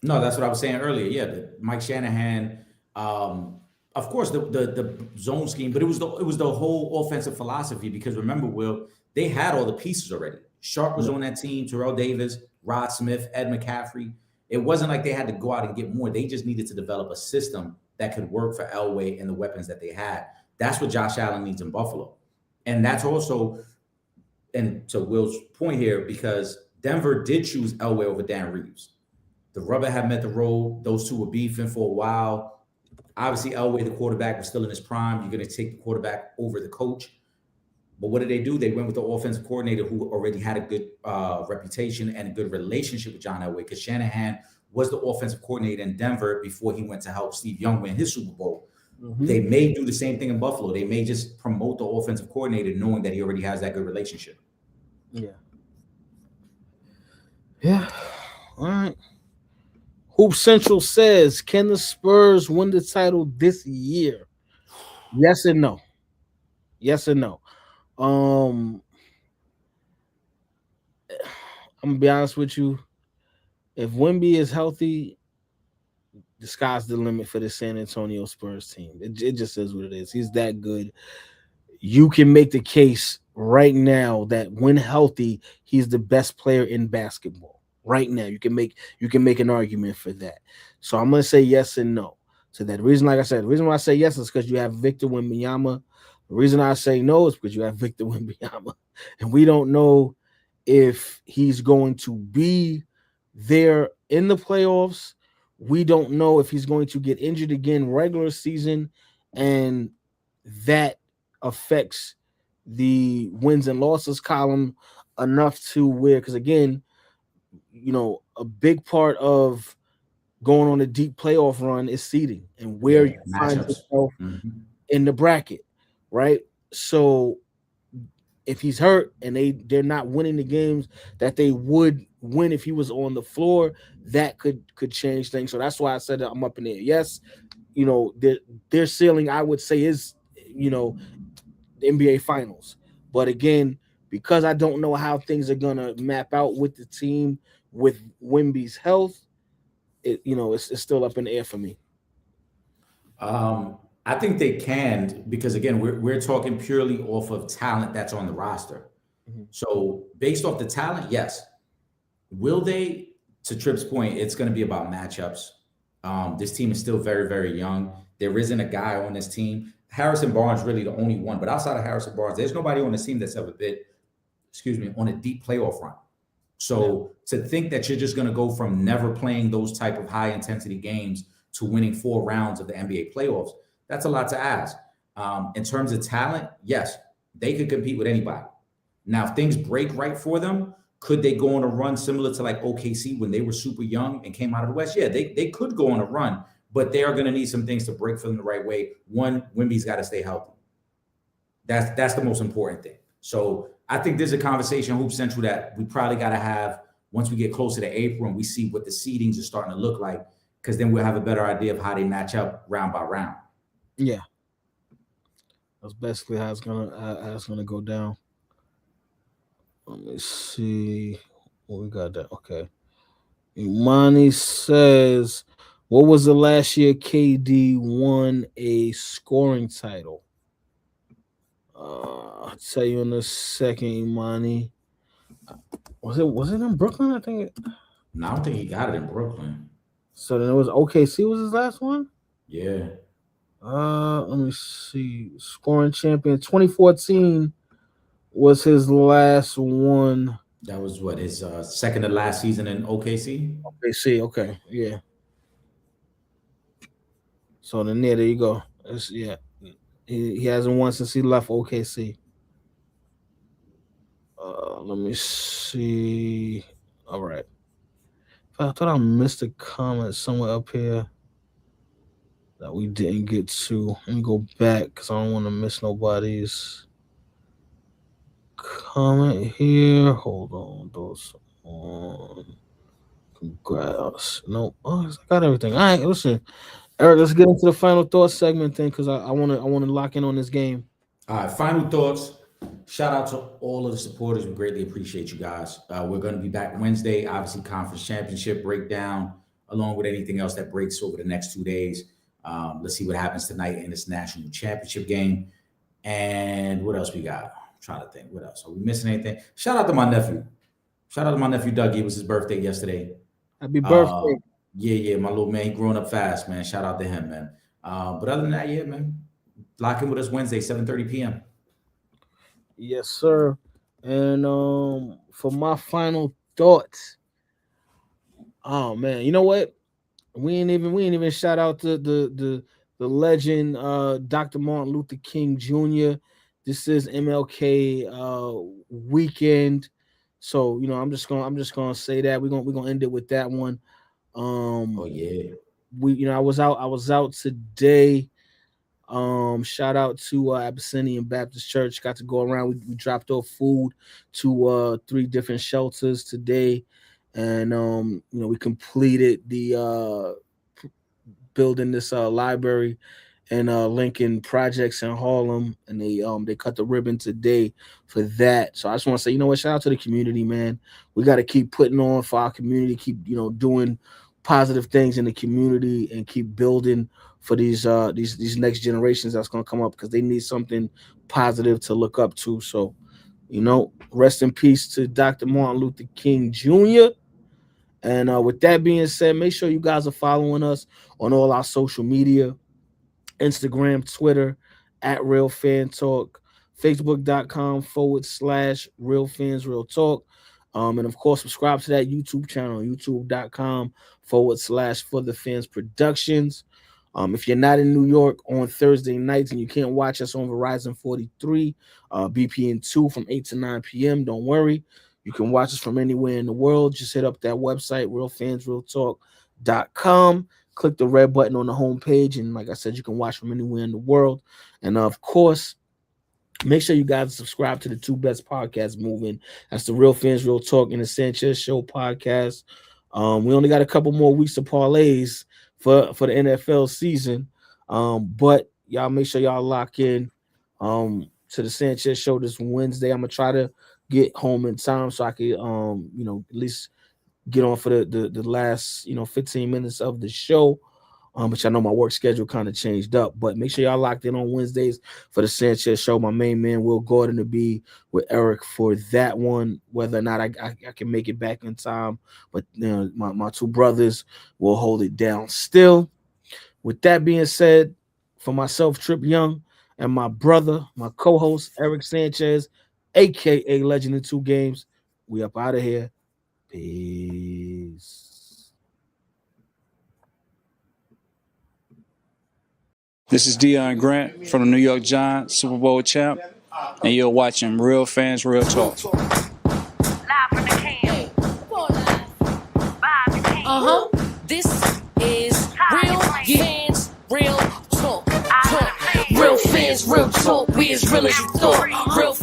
S5: No, that's what I was saying earlier. Yeah, Mike Shanahan, of course, the zone scheme, but it was the whole offensive philosophy because remember, Will, they had all the pieces already. Sharp was on that team, Terrell Davis, Rod Smith, Ed McCaffrey. It wasn't like they had to go out and get more. They just needed to develop a system that could work for Elway and the weapons that they had. That's what Josh Allen needs in Buffalo. And that's also, and to Will's point here, because Denver did choose Elway over Dan Reeves. The rubber had met the road. Those two were beefing for a while. Obviously, Elway, the quarterback, was still in his prime. You're going to take the quarterback over the coach. But what did they do? They went with the offensive coordinator who already had a good reputation and a good relationship with John Elway because Shanahan was the offensive coordinator in Denver before he went to help Steve Young win his Super Bowl. Mm-hmm. They may do the same thing in Buffalo. They may just promote the offensive coordinator knowing that he already has that good relationship.
S4: Yeah. Yeah. All right. Hoop Central says, can the Spurs win the title this year? Yes and no. Yes and no. I'm gonna be honest with you. If Wemby is healthy, the sky's the limit for the San Antonio Spurs team. It just is what it is. He's that good. You can make the case right now that when healthy, he's the best player in basketball. Right now, you can make an argument for that. So I'm gonna say yes and no to that. The reason, like I said, the reason why I say yes is because you have Victor Wembanyama. The reason I say no is because you have Victor Wembanyama, and we don't know if he's going to be there in the playoffs. We don't know if he's going to get injured again regular season, and that affects the wins and losses column enough to where, because again, a big part of going on a deep playoff run is seeding and where you find yourself in the bracket, right? So if he's hurt and they're not winning the games that they would win if he was on the floor, that could change things. So that's why I said that I'm up in there. Yes, you know, their ceiling I would say is, you know, the NBA Finals. But again, because I don't know how things are gonna map out with the team with Wemby's health, it's still up in the air for me.
S5: I think they can because again, we're talking purely off of talent that's on the roster.
S4: Mhm.
S5: So based off the talent, yes. Will they? To Tripp's point, it's going to be about matchups. This team is still very, very young. There isn't a guy on this team. Harrison Barnes really the only one, but outside of Harrison Barnes, there's nobody on this team that's ever been, on a deep playoff run. So to think that you're just going to go from never playing those type of high intensity games to winning 4 rounds of the NBA playoffs, that's a lot to ask. In terms of talent, yes, they could compete with anybody. Now, if things break right for them, could they go on a run similar to like OKC when they were super young and came out of the West? Yeah, they could go on a run, but they are going to need some things to break for them the right way. One, Wemby's got to stay healthy. That's the most important thing. So I think there's a conversation Hoop Central that we probably got to have once we get closer to April and we see what the seedings are starting to look like, because then we'll have a better idea of how they match up round by round.
S4: Yeah, that's basically how it's gonna go down. Let me see what we got there. Okay, Imani says, "What was the last year KD won a scoring title?" I'll tell you in a second, Imani. Was it in Brooklyn? I think.
S5: No, I don't think he got it in Brooklyn.
S4: So then it was OKC was his last one.
S5: Yeah.
S4: Let me see. Scoring champion 2014 was his last one.
S5: That was what his second to last season in OKC.
S4: OKC, okay, yeah. So then there you go. He hasn't won since he left OKC. Let me see. All right. I thought I missed a comment somewhere up here that we didn't get to. Let me go back because I don't want to miss nobody's comment here. Hold on, those on. Congrats. No, I got everything. All right, listen, Eric. Let's get into the final thoughts segment then, because I want to lock in on this game.
S5: All right, final thoughts. Shout out to all of the supporters. We greatly appreciate you guys. We're going to be back Wednesday. Obviously, conference championship breakdown, along with anything else that breaks over the next 2 days. Let's see what happens tonight in this national championship game. And what else we got? I'm trying to think. What else? Are we missing anything? Shout out to my nephew. Shout out to my nephew, Dougie. It was his birthday yesterday.
S4: Happy birthday.
S5: Yeah, my little man. He growing up fast, man. Shout out to him, man. But other than that, yeah, man. Lock in with us Wednesday, 7:30 p.m.
S4: Yes, sir. And for my final thoughts, oh man, you know what? We ain't even shout out to the legend Dr. Martin Luther King Jr. This is MLK weekend. So, I'm just gonna say that we're gonna end it with that one.
S5: Oh yeah.
S4: I was out today. Shout out to Abyssinian Baptist Church. Got to go around. We dropped off food to 3 different shelters today, and we completed the building this library and Lincoln Projects in Harlem, and they cut the ribbon today for that. So I just want to say, shout out to the community, man. We got to keep putting on for our community, keep doing positive things in the community, and keep building for these next generations that's going to come up, because they need something positive to look up to. So, rest in peace to Dr. Martin Luther King Jr. And with that being said, make sure you guys are following us on all our social media: Instagram, Twitter, at Real Fan Talk, Facebook.com/Real Fans Real Talk. And of course, subscribe to that YouTube channel, YouTube.com/For the Fans Productions. If you're not in New York on Thursday nights and you can't watch us on Verizon 43, BPN 2 from 8 to 9 p.m., don't worry. You can watch us from anywhere in the world. Just hit up that website, realfansrealtalk.com. Click the red button on the homepage, and like I said, you can watch from anywhere in the world. And of course, Make sure you guys subscribe to the two best podcasts moving. That's the Real Fans, Real Talk, and the Sanchez Show podcast. We only got a couple more weeks of parlays for the NFL season. But y'all make sure y'all lock in to the Sanchez Show this Wednesday. I'm gonna try to get home in time so I can at least get on for the last 15 minutes of the show. Which I know my work schedule kind of changed up, but make sure y'all locked in on Wednesdays for the Sanchez Show. My main man Will Gordon to be with Eric for that one. Whether or not I can make it back in time, but my two brothers will hold it down still. With that being said, for myself, Trip Young, and my brother, my co-host Eric Sanchez, aka Legend in Two Games, we up out of here. Peace.
S6: This is Deion Grant from the New York Giants, Super Bowl champ, and you're watching Real Fans, Real Talk.
S2: Live from the can. By the can.
S3: This is Real Fans, Real Talk. Real Fans, Real Talk. We as real as you thought. Real